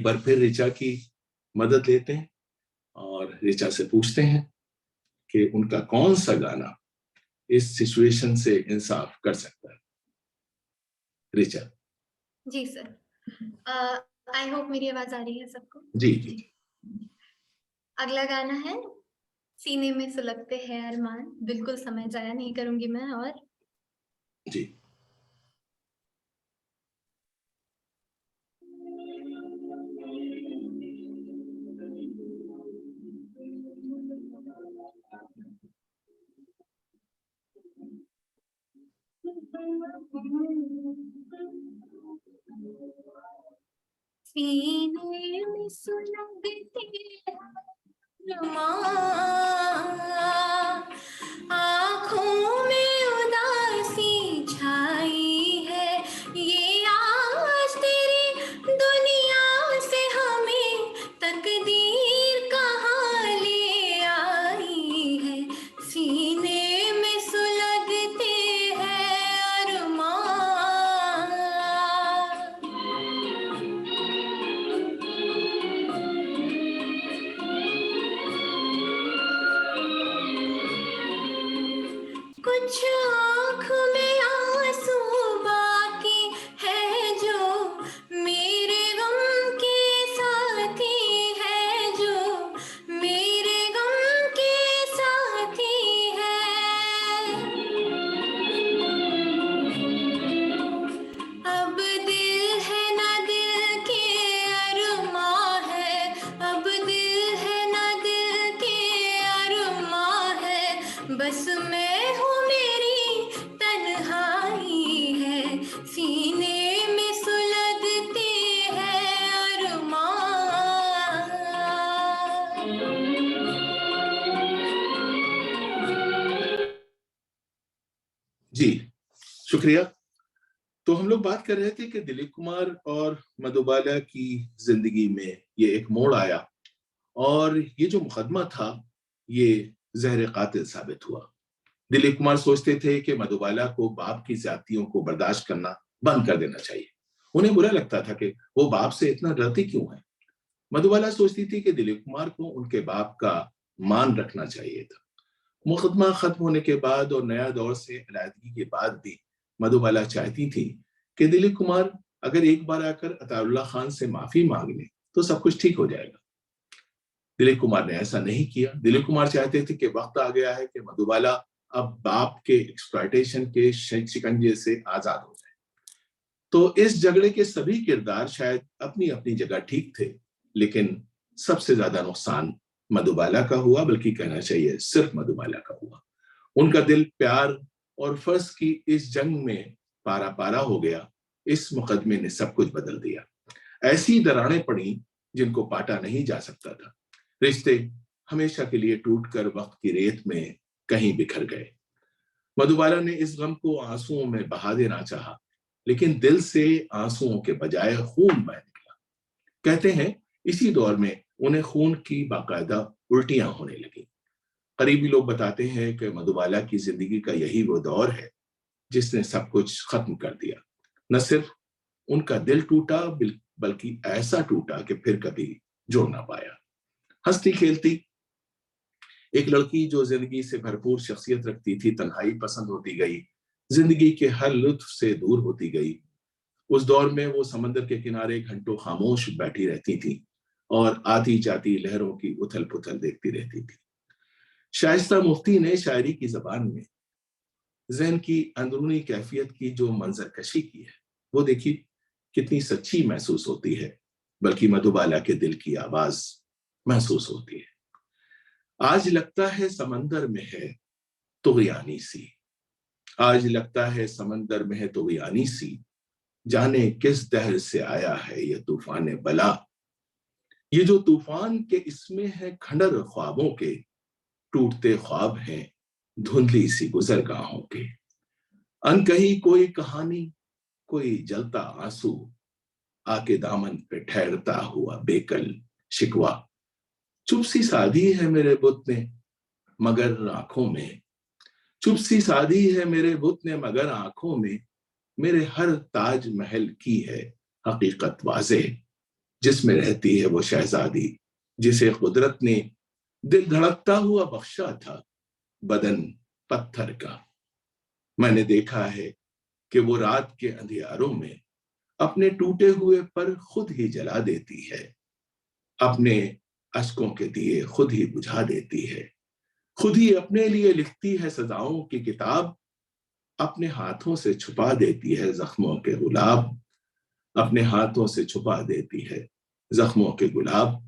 बार फिर ऋचा की मदद लेते हैं और ऋचा से पूछते हैं कि उनका कौन सा गाना इस सिचुएशन से इंसाफ कर सकता है। ऋचा। जी सर, आई होप मेरी आवाज आ रही है सबको। जी जी। अगला गाना है सीने में सुलगते हैं अरमान, बिल्कुल समय जाया नहीं करूंगी मैं। और जी सीने में सुलगते अरमान, आँखों में उदासी छाई है, ये आज तेरी दुनिया से हमें तकदीर कहाँ ले आई है। सीने में सुलगते हैं अरमान। कुछ आँख में आंसू बाकी है जो, मेरे गम के साथी है जो, मेरे गम के साथी है। अब दिल है ना दिल के अरमां है, अब दिल है ना दिल के अरमां है, बस मैं हूँ मेरी तन्हाई है। सीने में सुलगते हैं अरमां। जी शुक्रिया। तो हम लोग बात कर रहे थे कि दिलीप कुमार और मधुबाला की जिंदगी में ये एक मोड़ आया और ये जो मुकदमा था ये जहर कातिल साबित हुआ। दिलीप कुमार सोचते थे कि मधुबाला को बाप की ज्यादतियों को बर्दाश्त करना बंद कर देना चाहिए। उन्हें बुरा लगता था कि वो बाप से इतना डरती क्यों है। मधुबाला सोचती थी कि दिलीप कुमार को उनके बाप का मान रखना चाहिए था। मुकदमा खत्म होने के बाद और नया दौर से अलहदगी के बाद भी मधुबाला चाहती थी कि दिलीप कुमार अगर एक बार आकर अताउल्लाह खान से माफी मांग ले तो सब कुछ ठीक हो जाएगा। दिलीप कुमार ने ऐसा नहीं किया। दिलीप कुमार चाहते थे कि वक्त आ गया है कि मधुबाला अब बाप के एक्सप्लॉयटेशन के शिकंजे से आजाद हो जाए। तो इस झगड़े के सभी किरदार शायद अपनी अपनी जगह ठीक थे, लेकिन सबसे ज्यादा नुकसान मधुबाला का हुआ, बल्कि कहना चाहिए सिर्फ मधुबाला का हुआ। उनका दिल प्यार और फर्ज की इस जंग में पारा पारा हो गया। इस मुकदमे ने सब कुछ बदल दिया। ऐसी दरारें पड़ी जिनको पाटा नहीं जा सकता था। रिश्ते हमेशा के लिए टूटकर वक्त की रेत में कहीं बिखर गए। मधुबाला ने इस गम को आंसुओं में बहा देना चाहा, लेकिन दिल से आंसुओं के बजाय खून बह निकला। कहते हैं इसी दौर में उन्हें खून की बाकायदा उल्टियां होने लगी। करीबी लोग बताते हैं कि मधुबाला की जिंदगी का यही वो दौर है जिसने सब कुछ खत्म कर दिया। न सिर्फ उनका दिल टूटा, बल्कि ऐसा टूटा कि फिर कभी जुड़ ना पाया। हंसती खेलती एक लड़की जो जिंदगी से भरपूर शख्सियत रखती थी, तन्हाई पसंद होती गई, जिंदगी के हर लुत्फ से दूर होती गई। उस दौर में वो समंदर के किनारे घंटों खामोश बैठी रहती थी और आती जाती लहरों की उथल पुथल देखती रहती थी। शाइस्ता मुफ्ती ने शायरी की जबान में ज़हन की अंदरूनी कैफियत की जो मंजरकशी की है, वो देखी कितनी सच्ची महसूस होती है, बल्कि मधुबाला के दिल की आवाज महसूस होती है। आज लगता है समंदर में है तुगयानी सी, आज लगता है समंदर में है तुगयानी सी, जाने किस दहर से आया है ये तूफान बला। ये जो तूफान के इसमें है खंडर ख्वाबों के, टूटते ख्वाब हैं धुंधली सी गुजरगाहों के। अनकही कोई कहानी, कोई जलता आंसू, आके दामन पे ठहरता हुआ बेकल शिकवा। चुप सी साधी है मेरे बुत ने मगर आंखों में, चुप सी साधी है मेरे बुत ने मगर आंखों में, मेरे हर ताज महल की है हकीकत वाज़े, जिसमें रहती है वो शहजादी जिसे कुदरत ने दिल धड़कता हुआ बख्शा था बदन पत्थर का। मैंने देखा है कि वो रात के अंधियारों में अपने टूटे हुए पर खुद ही जला देती है, अपने अश्कों के दिए खुद ही बुझा देती है। खुद ही अपने लिए लिखती है सजाओं की किताब, अपने हाथों से छुपा देती है जख्मों के गुलाब, अपने हाथों से छुपा देती है जख्मों के गुलाब,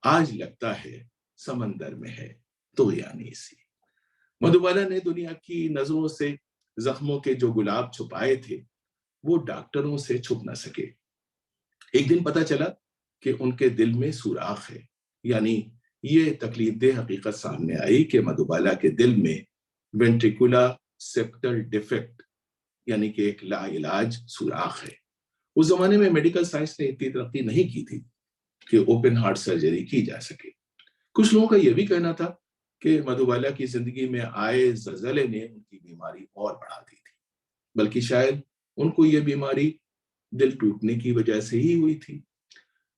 आज लगता है समंदर में है तुग़यानी सी। मधुबाला ने दुनिया की नजरों से जख्मों के जो गुलाब छुपाए थे वो डॉक्टरों से छुप न सके। एक दिन पता चला कि उनके दिल में सुराख है, यानी ये तकलीफदेह हकीकत सामने आई कि मधुबाला के दिल में वेंट्रिकुलर सेप्टल डिफेक्ट यानी कि एक लाइलाज सुराख है। उस जमाने में मेडिकल साइंस ने इतनी तरक्की नहीं की थी कि ओपन हार्ट सर्जरी की जा सके। कुछ लोगों का यह भी कहना था कि मधुबाला की जिंदगी में आए ज़लज़ले ने उनकी बीमारी और बढ़ा दी थी, बल्कि शायद उनको ये बीमारी दिल टूटने की वजह से ही हुई थी।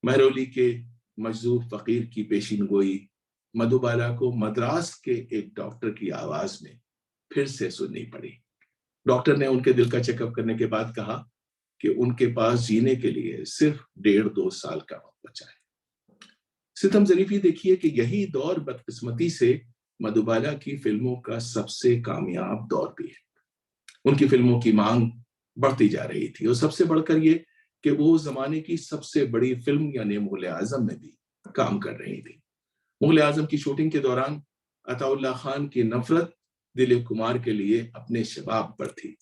महरौली के मजदूर फकीर की पेशीन गोई मधुबाला को मद्रास के एक डॉक्टर की आवाज में फिर से सुननी पड़ी। डॉक्टर ने उनके दिल का चेकअप करने के बाद कहा कि उनके पास जीने के लिए सिर्फ 1.5-2 साल का वक्त बचा है। सितम ज़रीफ़ी देखिए कि यही दौर बदकिस्मती से मधुबाला की फिल्मों का सबसे कामयाब दौर भी है। उनकी फिल्मों की मांग बढ़ती जा रही थी और सबसे बढ़कर ये कि वो उस जमाने की सबसे बड़ी फिल्म यानी मुग़ल आज़म में भी काम कर रही थी। मुग़ल आज़म की शूटिंग के दौरान अताउल्ला खान की नफरत दिलीप कुमार के लिए अपने शबाब पर थी।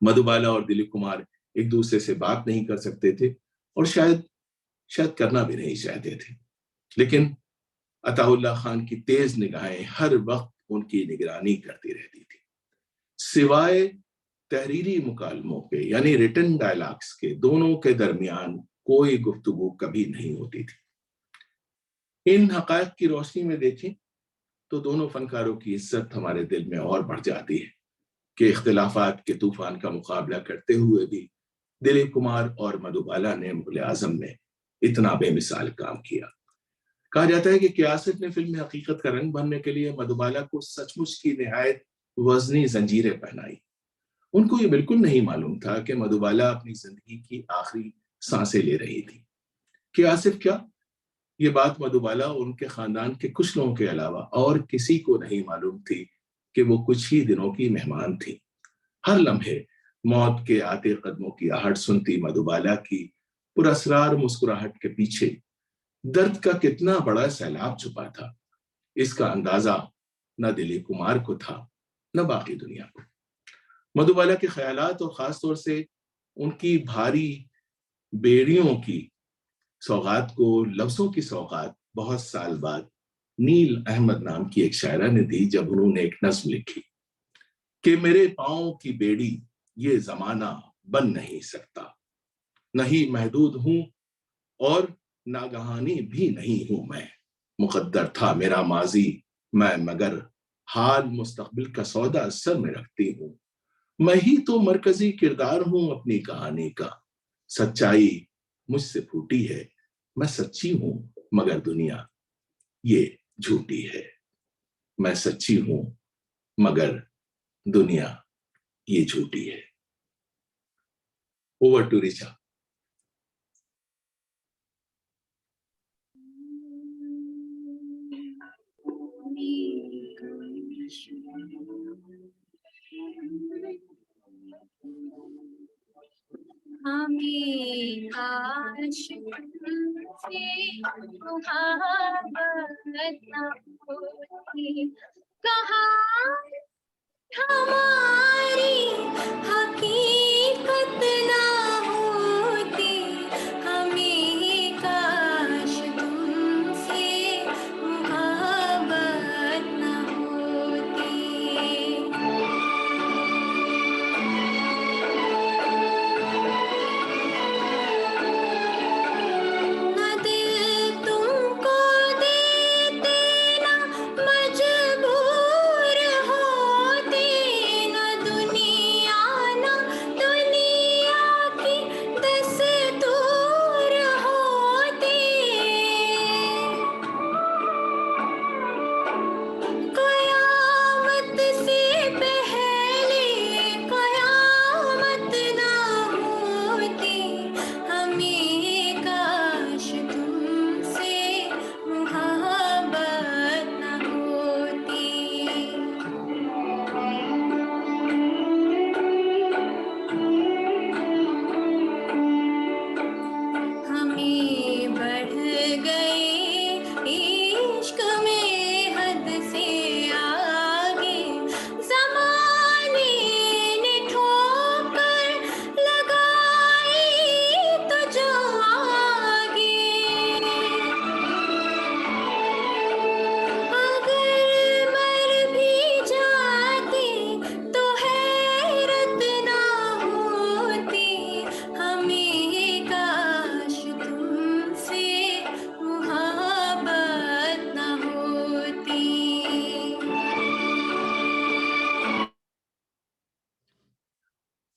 मधुबाला और दिलीप कुमार एक दूसरे से बात नहीं कर सकते थे और शायद करना भी नहीं चाहते थे, लेकिन अताउल्ला खान की तेज निगाहें हर वक्त उनकी निगरानी करती रहती थी। सिवाय तहरीरी मुकालमों के यानी रिटन डायलॉग्स के दोनों के दरमियान कोई गुफ्तगू कभी नहीं होती थी। इन हक़ाइक़ की रोशनी में देखें तो दोनों फनकारों की इज्जत हमारे दिल में और बढ़ जाती है कि इख्तिलाफात के तूफान का मुकाबला करते हुए भी दिलीप कुमार और मधुबाला ने मुग़ल आज़म में इतना बेमिसाल काम किया। कहा जाता है कि कियासत ने फिल्म में हकीकत का रंग भरने के लिए मधुबाला को सचमुच की निहायत वज़नी जंजीरें पहनाई। उनको ये बिल्कुल नहीं मालूम था कि मधुबाला अपनी जिंदगी की आखिरी सांसें ले रही थी। कियासत क्या, ये बात मधुबाला और उनके खानदान के कुछ लोगों के अलावा और किसी को नहीं मालूम थी कि वो कुछ ही दिनों की मेहमान थी। हर लम्हे मौत के आते कदमों की आहट सुनती मधुबाला की पुरअसरार मुस्कुराहट के पीछे दर्द का कितना बड़ा सैलाब छुपा था, इसका अंदाजा न दिलीप कुमार को था न बाकी दुनिया को। मधुबाला के ख्यालात और खासतौर से उनकी भारी बेड़ियों की सौगात को लफ्जों की सौगात बहुत साल बाद नील अहमद नाम की एक शायरा ने दी, जब उन्होंने एक नज्म लिखी कि मेरे पाँव की बेड़ी ये जमाना बन नहीं सकता, नहीं महदूद हूं और नागहानी भी नहीं हूं मैं, मुकद्दर था मेरा माजी मैं मगर हाल मुस्तकबिल का सौदा सर में रखती हूं, मैं ही तो मरकजी किरदार हूं अपनी कहानी का, सच्चाई मुझसे फूटी है मैं सच्ची हूं मगर दुनिया ये झूठी है, मैं सच्ची हूं मगर दुनिया ये झूठी है। Over to Richa. हमें काश तुमसे मोहब्बत न होती, कहाँ हमारी हकीकत ना होती, हमें काश तुमसे मोहब्बत न होती। न दिल तुमको देते ना मजबूर होते, न दुनिया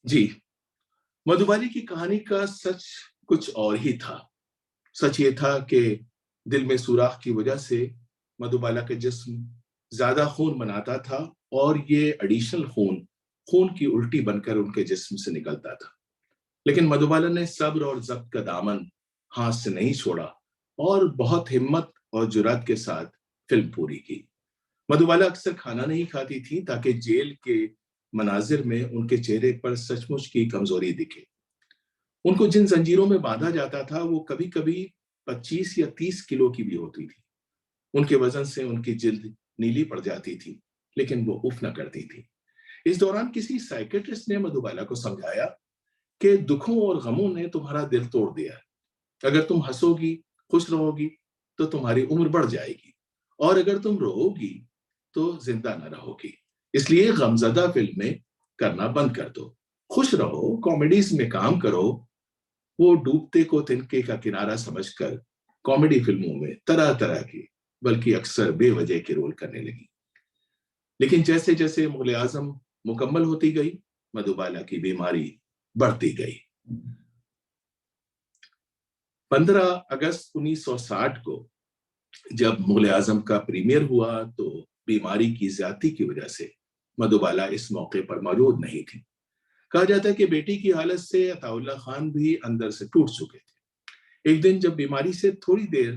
जी, मधुबाला की कहानी का सच कुछ और ही था। सच ये था कि दिल में सुराख की वजह से मधुबाला का जिस्म ज्यादा खून बनाता था और ये एडिशनल खून की उल्टी बनकर उनके जिस्म से निकलता था। लेकिन मधुबाला ने सब्र और जब्त का दामन हाथ से नहीं छोड़ा और बहुत हिम्मत और जुर्रत के साथ फिल्म पूरी की। मधुबाला अक्सर खाना नहीं खाती थी ताकि जेल के मनाजिर में उनके चेहरे पर सचमुच की कमजोरी दिखे। उनको जिन जंजीरों में बांधा जाता था वो कभी कभी 25 या 30 किलो की भी होती थी। उनके वजन से उनकी जिल्द नीली पड़ जाती थी, लेकिन वो उफ न करती थी। इस दौरान किसी साइकेट्रिस्ट ने मधुबाला को समझाया कि दुखों और गमों ने तुम्हारा दिल तोड़ दिया है। अगर तुम हंसोगी, खुश रहोगी, तो तुम्हारी उम्र बढ़ जाएगी, और अगर तुम रोओगी तो जिंदा न रहोगी। इसलिए गमजदा फिल्में करना बंद कर दो, खुश रहो, कॉमेडीज में काम करो। वो डूबते को तिनके का किनारा समझकर कॉमेडी फिल्मों में तरह तरह की, बल्कि अक्सर बेवजह के रोल करने लगी। लेकिन जैसे जैसे मुगल आजम मुकम्मल होती गई, मधुबाला की बीमारी बढ़ती गई। 15 अगस्त 1960 को जब मुगल आजम का प्रीमियर हुआ तो बीमारी की ज्यादती की वजह से मधुबाला इस मौके पर मौजूद नहीं थी। कहा जाता है कि बेटी की हालत से अताउल्ला खान भी अंदर से टूट चुके थे। एक दिन जब बीमारी से थोड़ी देर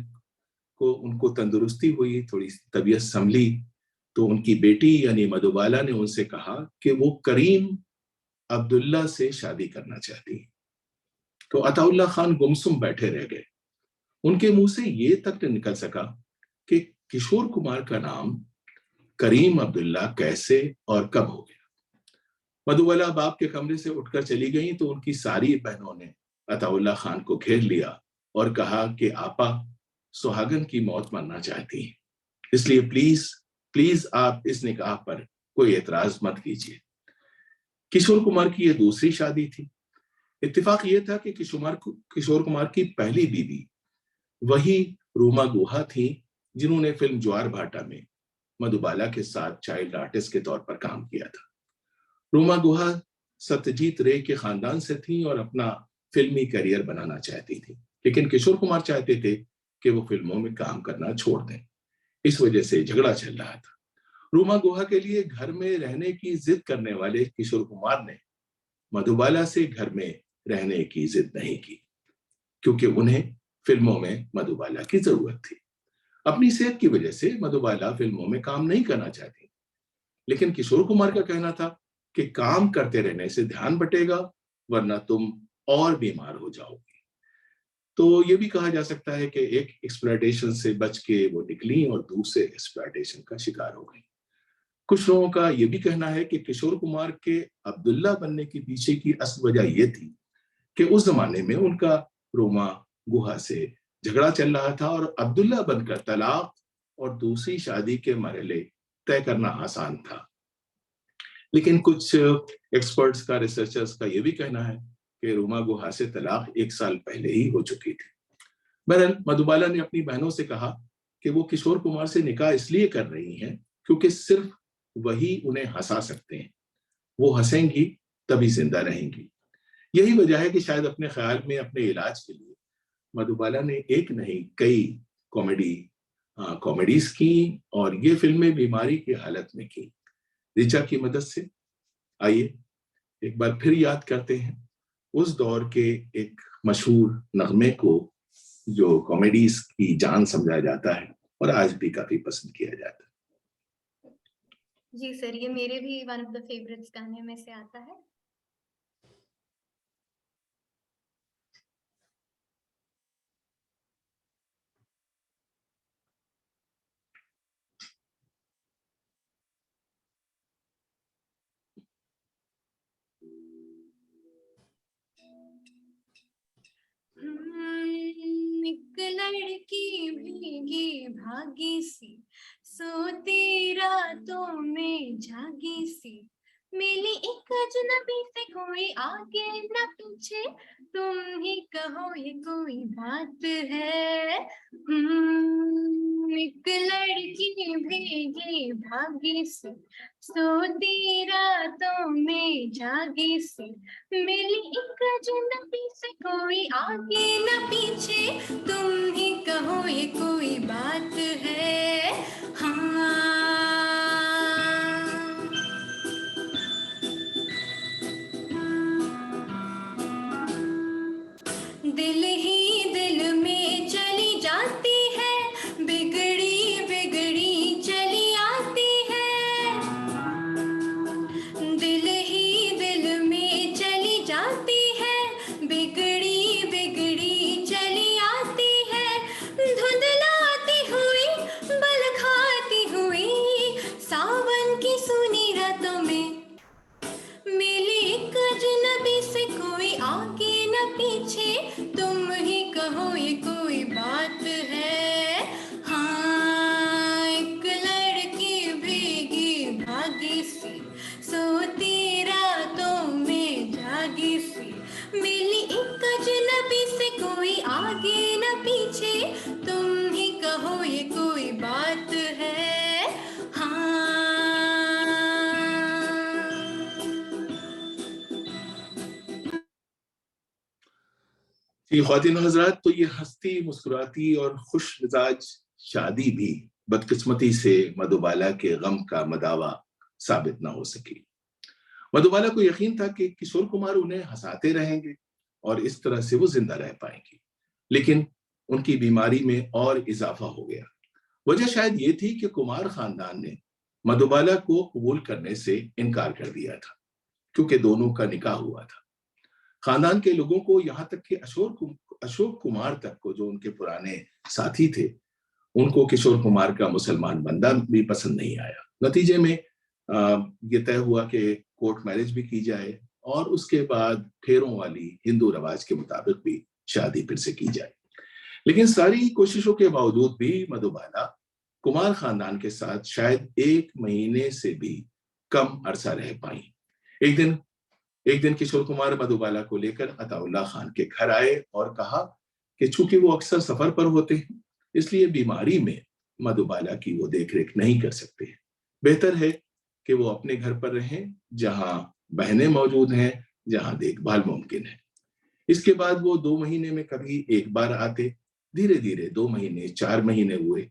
को उनको तंदुरुस्ती हुई, थोड़ी तबीयत संभली, तो उनकी बेटी यानी मधुबाला ने उनसे कहा कि वो करीम अब्दुल्ला से शादी करना चाहती है। तो अताउल्ला खान गुमसुम बैठे रह गए। उनके मुंह से ये तक न निकल सका कि किशोर कुमार का नाम करीम अब्दुल्ला कैसे और कब हो गया। मधुबाला बाप के कमरे से उठकर चली गई तो उनकी सारी बहनों ने अताउल्ला खान को घेर लिया और कहा कि आपा सुहागन की मौत मरना चाहती हैं, इसलिए प्लीज प्लीज आप इस निकाह पर कोई एतराज मत कीजिए। किशोर कुमार की यह दूसरी शादी थी। इत्तेफाक ये था कि किशोर कुमार की पहली बीवी वही रूमा गुहा थी जिन्होंने फिल्म ज्वार भाटा में मधुबाला के साथ चाइल्ड आर्टिस्ट के तौर पर काम किया था। रूमा गुहा सत्यजीत रे के खानदान से थी और अपना फिल्मी करियर बनाना चाहती थी, लेकिन किशोर कुमार चाहते थे कि वो फिल्मों में काम करना छोड़ दें। इस वजह से झगड़ा चल रहा था। रूमा गुहा के लिए घर में रहने की जिद करने वाले किशोर कुमार ने मधुबाला से घर में रहने की जिद नहीं की, क्योंकि उन्हें फिल्मों में मधुबाला की जरूरत थी। अपनी सेहत की वजह से मधुबाला फिल्मों में काम नहीं करना चाहती, लेकिन किशोर कुमार का कहना था कि काम करते रहने से ध्यान बटेगा, वरना तुम और बीमार हो जाओगी। तो ये भी कहा जा सकता है कि एक एक्सप्लॉयटेशन से बच के वो निकली और दूसरे एक्सप्लॉयटेशन का शिकार हो गई। कुछ लोगों का ये भी कहना है कि किशोर कुमार के अब्दुल्ला बनने के पीछे की असल वजह ये थी कि उस जमाने में उनका रोमा गुहा से झगड़ा चल रहा था और अब्दुल्ला बनकर तलाक और दूसरी शादी के मरहले तय करना आसान था। लेकिन कुछ एक्सपर्ट्स का, रिसर्चर्स का ये भी कहना है कि रोमा गुहा से तलाक 1 साल पहले ही हो चुकी थी। बहरहाल मधुबाला ने अपनी बहनों से कहा कि वो किशोर कुमार से निकाह इसलिए कर रही हैं क्योंकि सिर्फ वही उन्हें हंसा सकते हैं। वो हंसेंगी तभी जिंदा रहेंगी। यही वजह है कि शायद अपने ख्याल में अपने इलाज के लिए मधुबाला ने एक नहीं कई कॉमेडीज की और ये फिल्में बीमारी की हालत में की। ऋचा की मदद से आइए एक बार फिर याद करते हैं उस दौर के एक मशहूर नगमे को जो कॉमेडीज की जान समझा जाता है और आज भी काफी पसंद किया जाता है। जी सर, ये मेरे भी वन ऑफ द फेवरेट्स गाने में से आता है। एक लड़की भीगी भागी सी, सोती रातों में जागी सी, मिली एक अजनबी से कोई आगे न पीछे, तुम ही कहो ये कोई बात है। एक लड़की भीगी भागी से, सोती रातों में जागी से, मिली एक अजनबी से कोई आगे न पीछे, तुम ही कहो ये कोई बात है। हाँ, दिल ही दिल में चली जाती है, बिगड़ी बिगड़ी चली आती है। दिल ही दिल में चली जाती है, बिगड़ी बिगड़ी चली आती है। धुंधलाती हुई बल खाती हुई सावन की सुनी रातों में, मिली एक अजनबी से कोई आगे न पीछे, तुम ही कहो ये कोई बात है। हाँ, एक लड़की भीगी भागी सी, सोती रातों में जागी सी, मिली एक अजनबी से कोई आगे न पीछे, तुम ही कहो ये कोई बात है। हाँ, जी ख्वातीन और हजरात, तो ये हंसती मुस्कुराती और खुश मिजाज शादी भी बदकिस्मती से मधुबाला के गम का मदावा साबित ना हो सकी। मधुबाला को यकीन था कि किशोर कुमार उन्हें हंसाते रहेंगे और इस तरह से वो जिंदा रह पाएंगी, लेकिन उनकी बीमारी में और इजाफा हो गया। वजह शायद ये थी कि कुमार खानदान ने मधुबाला को कबूल करने से इनकार कर दिया था, क्योंकि दोनों का निकाह हुआ था। खानदान के लोगों को, यहाँ तक कि अशोक कुमार तक को, जो उनके पुराने साथी थे, उनको किशोर कुमार का मुसलमान बंदा भी पसंद नहीं आया। नतीजे में ये तय हुआ कि कोर्ट मैरिज भी की जाए और उसके बाद फेरों वाली हिंदू रवाज के मुताबिक भी शादी फिर से की जाए। लेकिन सारी कोशिशों के बावजूद भी मधुबाला कुमार खानदान के साथ शायद 1 महीने से भी कम अरसा रह पाई। एक दिन किशोर कुमार मधुबाला को लेकर अताउल्ला खान के घर आए और कहा कि चूंकि वो अक्सर सफर पर होते हैं, इसलिए बीमारी में मधुबाला की वो देखरेख नहीं कर सकते हैं। बेहतर है कि वो अपने घर पर रहें, जहां बहनें मौजूद हैं, जहां देखभाल मुमकिन है। इसके बाद वो 2 महीने में कभी एक बार आते। धीरे धीरे 2 महीने, 4 महीने हुए।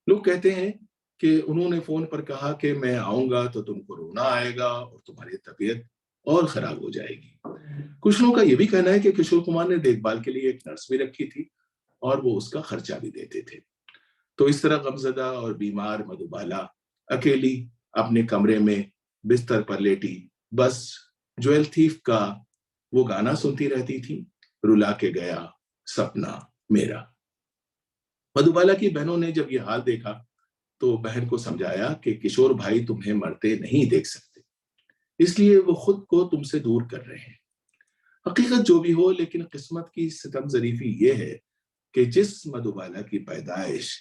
लोग कहते हैं कि उन्होंने फोन पर कहा कि मैं आऊंगा तो तुमको रोना आएगा और तुम्हारी तबीयत और खराब हो जाएगी। कुछ लोगों का यह भी कहना है कि किशोर कुमार ने देखभाल के लिए एक नर्स भी रखी थी और वो उसका खर्चा भी देते थे। तो इस तरह गमजदा और बीमार मधुबाला अकेली अपने कमरे में बिस्तर पर लेटी बस ज्वेल थीफ का वो गाना सुनती रहती थी, रुला के गया सपना मेरा। मधुबाला की बहनों ने जब ये हाल देखा तो बहन को समझाया कि किशोर भाई तुम्हें मरते नहीं देख सकते, इसलिए वो खुद को तुमसे दूर कर रहे हैं। हकीकत जो भी हो, लेकिन किस्मत की सितम ज़रीफी ये है कि जिस मधुबाला की पैदाइश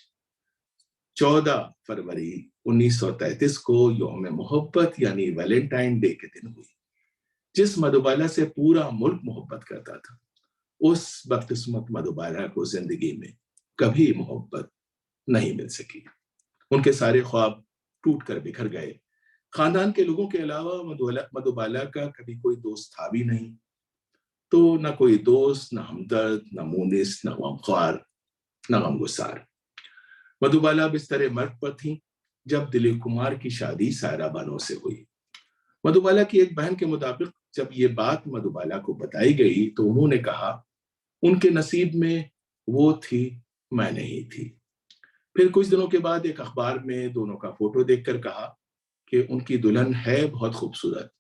14 फरवरी 1933 को यौम मोहब्बत यानी वैलेंटाइन डे के दिन हुई, जिस मधुबाला से पूरा मुल्क मोहब्बत करता था, उस बदकिस्मत मधुबाला को जिंदगी में कभी मोहब्बत नहीं मिल सकी। उनके सारे ख्वाब टूट कर बिखर गए। खानदान के लोगों के अलावा मधुबाला का कभी कोई दोस्त था भी नहीं। तो ना कोई दोस्त, ना हमदर्द, ना मुनिस, ना गमख्वार, ना गमगुसार। मधुबाला बिस्तर मर्ग पर थी जब दिलीप कुमार की शादी सायरा बानो से हुई। मधुबाला की एक बहन के मुताबिक जब ये बात मधुबाला को बताई गई तो उन्होंने कहा उनके नसीब में वो थी, मैं नहीं थी। फिर कुछ दिनों के बाद एक अखबार में दोनों का फोटो देखकर कहा कि उनकी दुल्हन है बहुत खूबसूरत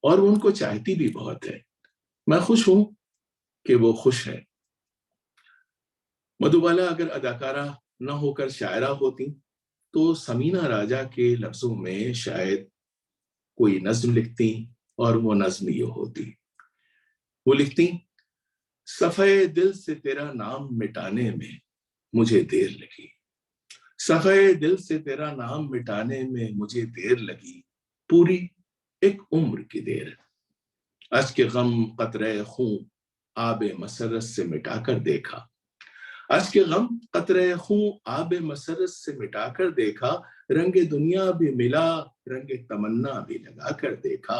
और वो उनको चाहती भी बहुत है। मैं खुश हूं कि वो खुश है। मधुबाला अगर अदाकारा न होकर शायरा होती तो समीना राजा के लफ्जों में शायद कोई नज्म लिखती और वो नज्म ये होती। वो लिखती, सफ़े दिल से तेरा नाम मिटाने में मुझे देर लगी, सफ़े दिल से तेरा नाम मिटाने में मुझे देर लगी, पूरी एक उम्र की देर। अश्क गम कतरे खून आबे मसरत से मिटाकर देखा, अश्क गम कतरे खून आबे मसरत से मिटाकर देखा, रंगे दुनिया भी मिला रंगे तमन्ना भी लगा कर देखा।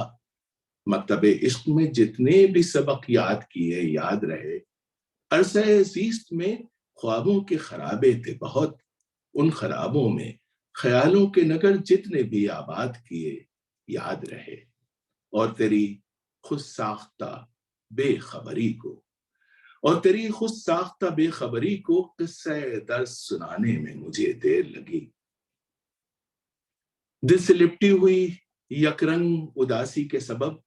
मकतबे इश्क में जितने भी सबक याद किए याद रहे, अरसे ज़ीस्त में ख्वाबों के खराबे थे बहुत, उन खराबों में ख्यालों के नगर जितने भी आबाद किए याद रहे। और तेरी खुद साख्ता बेखबरी को, और तेरी खुद साख्ता बेखबरी को किस्से दर्द सुनाने में मुझे देर लगी। दिल से लिपटी हुई यकरंग उदासी के सबब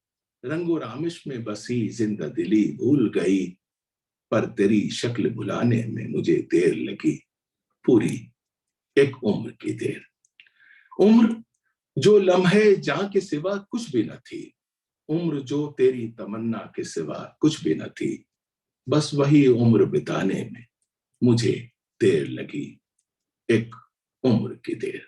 रंगो रामिश में बसी जिंदा दिली भूल गई, पर तेरी शक्ल भुलाने में मुझे देर लगी। पूरी एक उम्र की देर, उम्र जो लम्हे जां के सिवा कुछ भी न थी, उम्र जो तेरी तमन्ना के सिवा कुछ भी न थी, बस वही उम्र बिताने में मुझे देर लगी। एक उम्र की देर।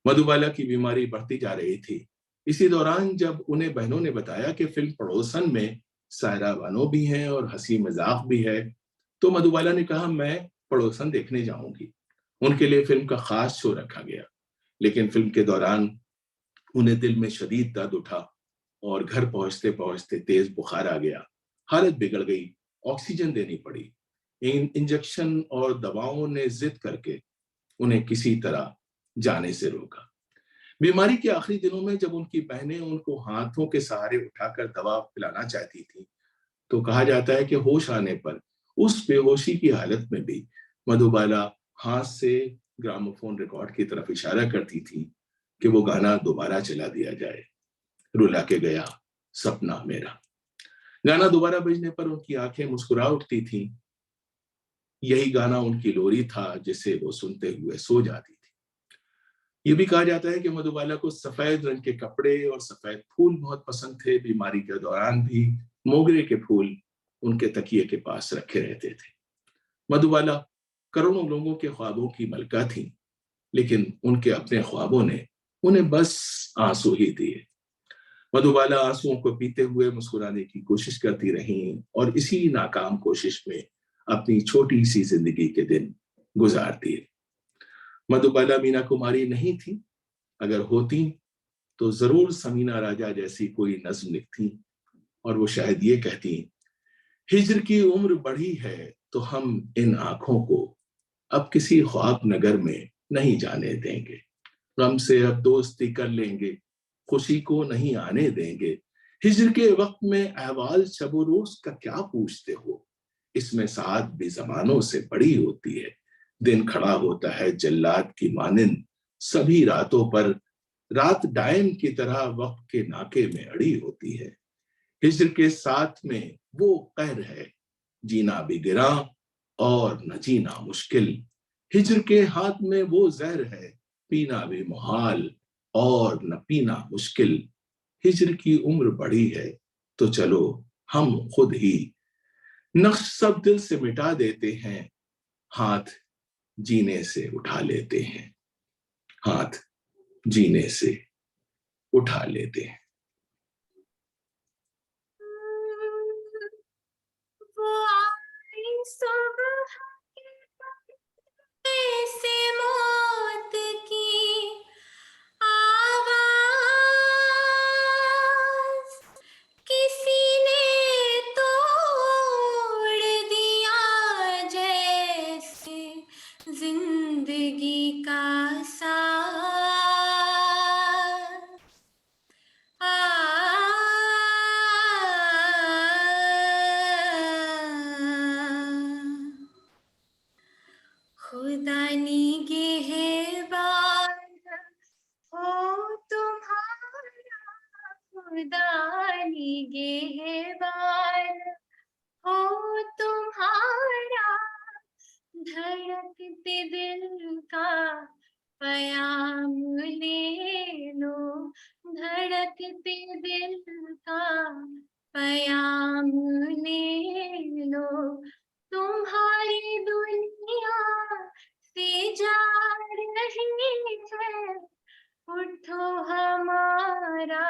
मधुबाला की बीमारी बढ़ती जा रही थी। इसी दौरान जब उन्हें बहनों ने बताया कि फिल्म पड़ोसन में सायरा बानो भी हैं और हंसी मजाक भी है, तो मधुबाला ने कहा मैं पड़ोसन देखने जाऊंगी। उनके लिए फिल्म का खास शो रखा गया, लेकिन फिल्म के दौरान उन्हें दिल में शदीद दर्द उठा और घर पहुंचते पहुंचते तेज बुखार आ गया। हालत बिगड़ गई, ऑक्सीजन देनी पड़ी। इन इंजेक्शन और दवाओं ने जिद करके उन्हें किसी तरह जाने से रोका। बीमारी के आखिरी दिनों में जब उनकी बहनें उनको हाथों के सहारे उठाकर दवा पिलाना चाहती थी, तो कहा जाता है कि होश आने पर उस बेहोशी की हालत में भी मधुबाला हाथ से ग्रामोफोन रिकॉर्ड की तरफ इशारा करती थी कि वो गाना दोबारा चला दिया जाए, रुला के गया सपना मेरा। गाना दोबारा बजने पर उनकी आंखें मुस्कुरा उठती थीं। यही गाना उनकी लोरी था जिसे वो सुनते हुए सो जाती थी। ये भी कहा जाता है कि मधुबाला को सफेद रंग के कपड़े और सफेद फूल बहुत पसंद थे। बीमारी के दौरान भी मोगरे के फूल उनके तकिए के पास रखे रहते थे। मधुबाला करोड़ों लोगों के ख्वाबों की मलका थी, लेकिन उनके अपने ख्वाबों ने उन्हें बस आंसू ही दिए। मधुबाला आंसुओं को पीते हुए मुस्कुराने की कोशिश करती रहीं और इसी नाकाम कोशिश में अपनी छोटी सी जिंदगी के दिन गुजार दिए। मधुबाला मीना कुमारी नहीं थी। अगर होती तो जरूर समीना राजा जैसी कोई नज्म लिखती और वो शायद ये कहती, हिज्र की उम्र बढ़ी है तो हम इन आंखों को अब किसी ख्वाब नगर में नहीं जाने देंगे। गम से अब दोस्ती कर लेंगे, खुशी को नहीं आने देंगे। हिज्र के वक्त में अहवाल शब रोज का क्या पूछते हो, इसमें साथ भी जमानों से बड़ी होती है। दिन खड़ा होता है जल्लाद की मानिंद सभी रातों पर, रात डायन की तरह वक्त के नाके में अड़ी होती है। हिज्र के साथ में वो कहर है, जीना भी गिरा और न जीना मुश्किल। हिज्र के हाथ में वो जहर है, पीना भी मुहाल और न पीना मुश्किल। हिज्र की उम्र बढ़ी है तो चलो हम खुद ही नक्श सब दिल से मिटा देते हैं, हाथ जीने से उठा लेते हैं, हाथ जीने से उठा लेते हैं। वो आई सुबह से मौत की आवाज, किसी ने तोड़ दिया जैसे जिंदगी का साज। खुदा निगहबान हो तुम्हारा, खुदा निगहबान हो तुम्हारा, धड़कते दिल का पयाम ले लो, धड़कते दिल का पयाम ले लो। तुम्हारी दुनिया से जा रही है, उठो हमारा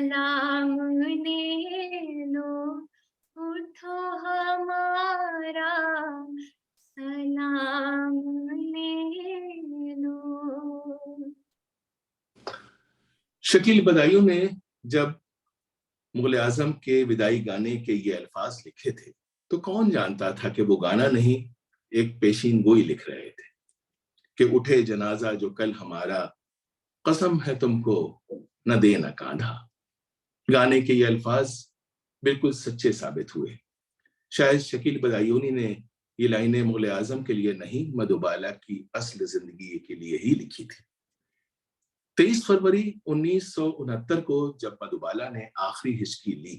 सलाम ले लो, उठो हमारा सलाम ले लो। शकील बदायूं ने जब मुगल आजम के विदाई गाने के ये अल्फाज लिखे थे तो कौन जानता था कि वो गाना नहीं एक पेशीन गोई लिख रहे थे कि उठे जनाजा जो कल हमारा, कसम है तुमको न दे न कांधा। गाने के ये अल्फाज बिल्कुल सच्चे साबित हुए। शायद शकील बदायूनी ने ये लाइनें मुगल आजम के लिए नहीं, मधुबाला की असल जिंदगी के लिए ही लिखी थी। 23 फरवरी 1969 को जब मधुबाला ने आखिरी हिचकी ली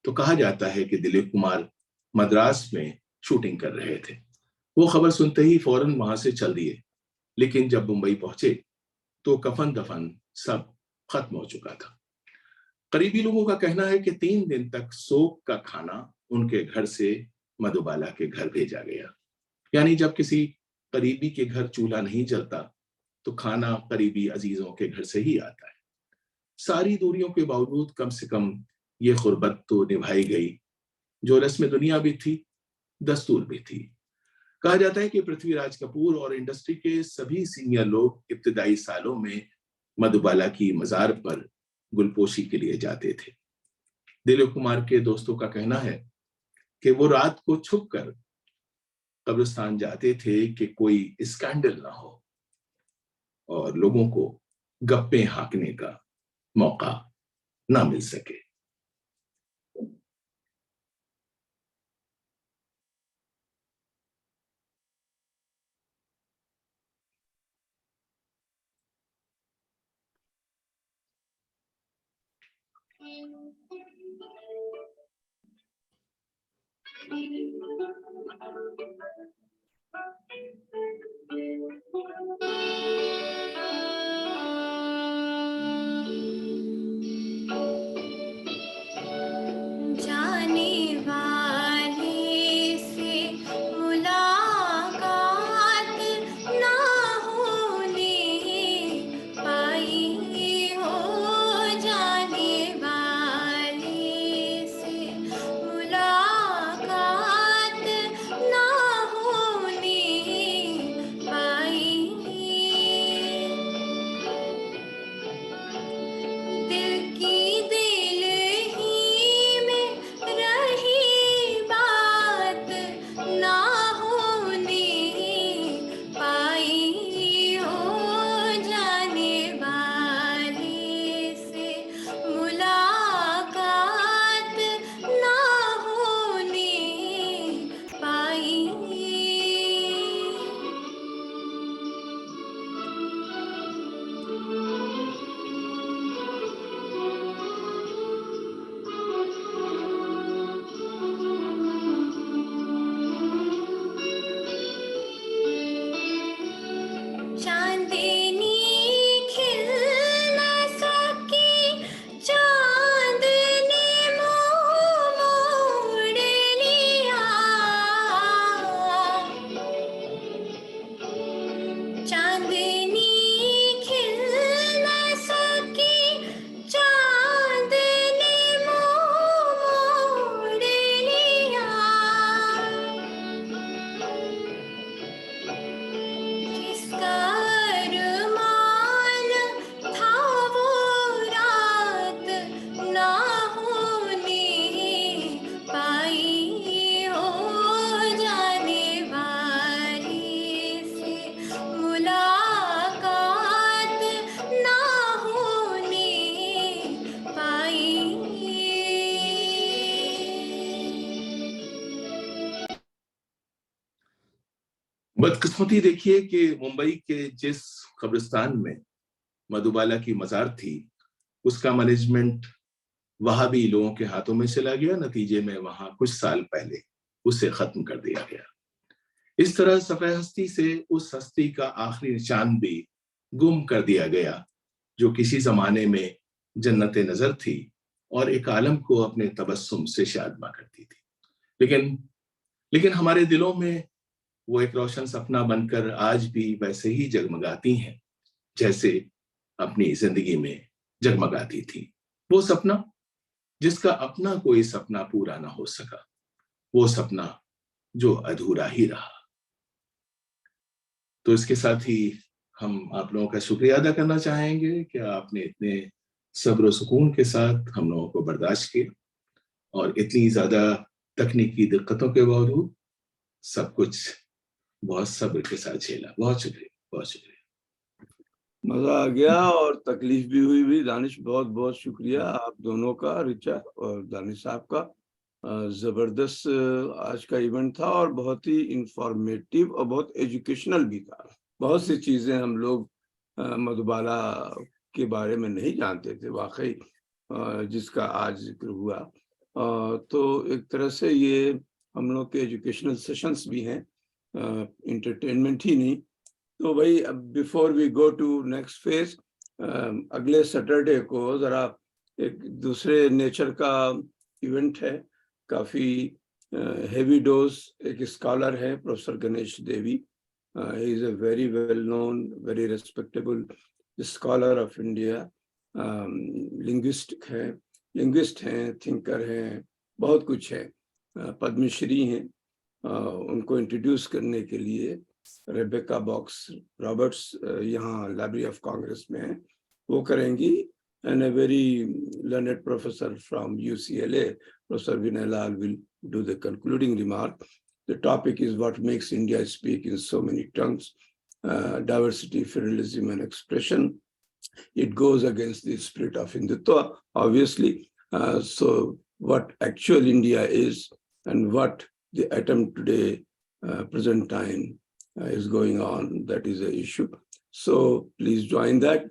तो कहा जाता है कि दिलीप कुमार मद्रास में शूटिंग कर रहे थे। वो खबर सुनते ही फौरन वहां से चल दिए, लेकिन जब मुंबई पहुंचे तो कफन दफन सब खत्म हो चुका था। करीबी लोगों का कहना है कि 3 दिन तक सोग का खाना उनके घर से मधुबाला के घर भेजा गया। यानी जब किसी करीबी के घर चूल्हा नहीं जलता तो खाना करीबी अजीजों के घर से ही आता है। सारी दूरियों के बावजूद कम से कम ये गुर्बत तो निभाई गई, जो रस्म दुनिया भी थी, दस्तूर भी थी। कहा जाता है कि पृथ्वीराज कपूर और इंडस्ट्री के सभी सीनियर लोग इब्तिदाई सालों में मधुबाला की मजार पर गुलपोशी के लिए जाते थे। दिलीप कुमार के दोस्तों का कहना है कि वो रात को छुपकर कब्रिस्तान जाते थे कि कोई स्कैंडल ना हो और लोगों को गप्पे हाँकने का मौका ना मिल सके। जाने वाले से मुलाकात ना होने पाई हो, जाने वाले से मुलाकात ना होने पाई। दिल की दिल ही में रही बात ना होने पाई हो, जाने वाले से मुलाकात ना होने पाई। चांदनी खिल न सकी, चांद ने मुंह मोड़ लिया। चांदनी खिल न सकी, चांद ने मुंह मोड़ लिया। किसका अरमान था वो रात ना होने पाई हो, जाने वाले से मुलाकात ना होने पाई। बदकिस्मती देखिए कि मुंबई के जिस कब्रिस्तान में मधुबाला की मजार थी उसका मैनेजमेंट वहाबी लोगों के हाथों में चला गया। नतीजे में वहां कुछ साल पहले उसे खत्म कर दिया गया। इस तरह सफ़े हस्ती से उस हस्ती का आखिरी निशान भी गुम कर दिया गया जो किसी जमाने में जन्नत नजर थी और एक आलम को अपने तबस्सुम से शादमा करती थी। लेकिन हमारे दिलों में वो एक रोशन सपना बनकर आज भी वैसे ही जगमगाती हैं जैसे अपनी जिंदगी में जगमगाती थी। वो सपना जिसका अपना कोई सपना पूरा ना हो सका, वो सपना जो अधूरा ही रहा। तो इसके साथ ही हम आप लोगों का शुक्रिया अदा करना चाहेंगे कि आपने इतने सब्र और सुकून के साथ हम लोगों को बर्दाश्त किया और इतनी ज्यादा तकनीकी दिक्कतों के बावजूद सब कुछ बहुत सब्र के साथ झेला। बहुत शुक्रिया, बहुत शुक्रिया। मजा आ गया और तकलीफ भी हुई भी। दानिश, बहुत बहुत शुक्रिया आप दोनों का, रिचा और दानिश साहब का। जबरदस्त आज का इवेंट था और बहुत ही इंफॉर्मेटिव और बहुत एजुकेशनल भी था। बहुत सी चीजें हम लोग मधुबाला के बारे में नहीं जानते थे वाकई, जिसका आज जिक्र हुआ। तो एक तरह से ये हम लोग के एजुकेशनल सेशंस भी हैं, इंटरटेनमेंट ही नहीं। तो भाई अब before we go to next phase, अगले सैटरडे को जरा एक दूसरे नेचर का इवेंट है, काफी हेवी डोज। एक स्कॉलर है professor Ganesh Devi, he is a very well known, very respectable scholar of India, linguist हैं, थिंकर हैं, बहुत कुछ है, पद्मश्री हैं। उनको इंट्रोड्यूस करने के लिए रेबेका बॉक्स रॉबर्ट्स यहाँ लाइब्रेरी ऑफ कांग्रेस में है, वो करेंगी। And a very learned professor from UCLA, professor Vinay Lal, will do the concluding remark. The topic is what makes India speak in so many tongues, diversity, federalism and expression. It goes against the spirit of Hindutva, obviously. So what actual India is and what the attempt today, present time, is going on, that is the issue. So please join that.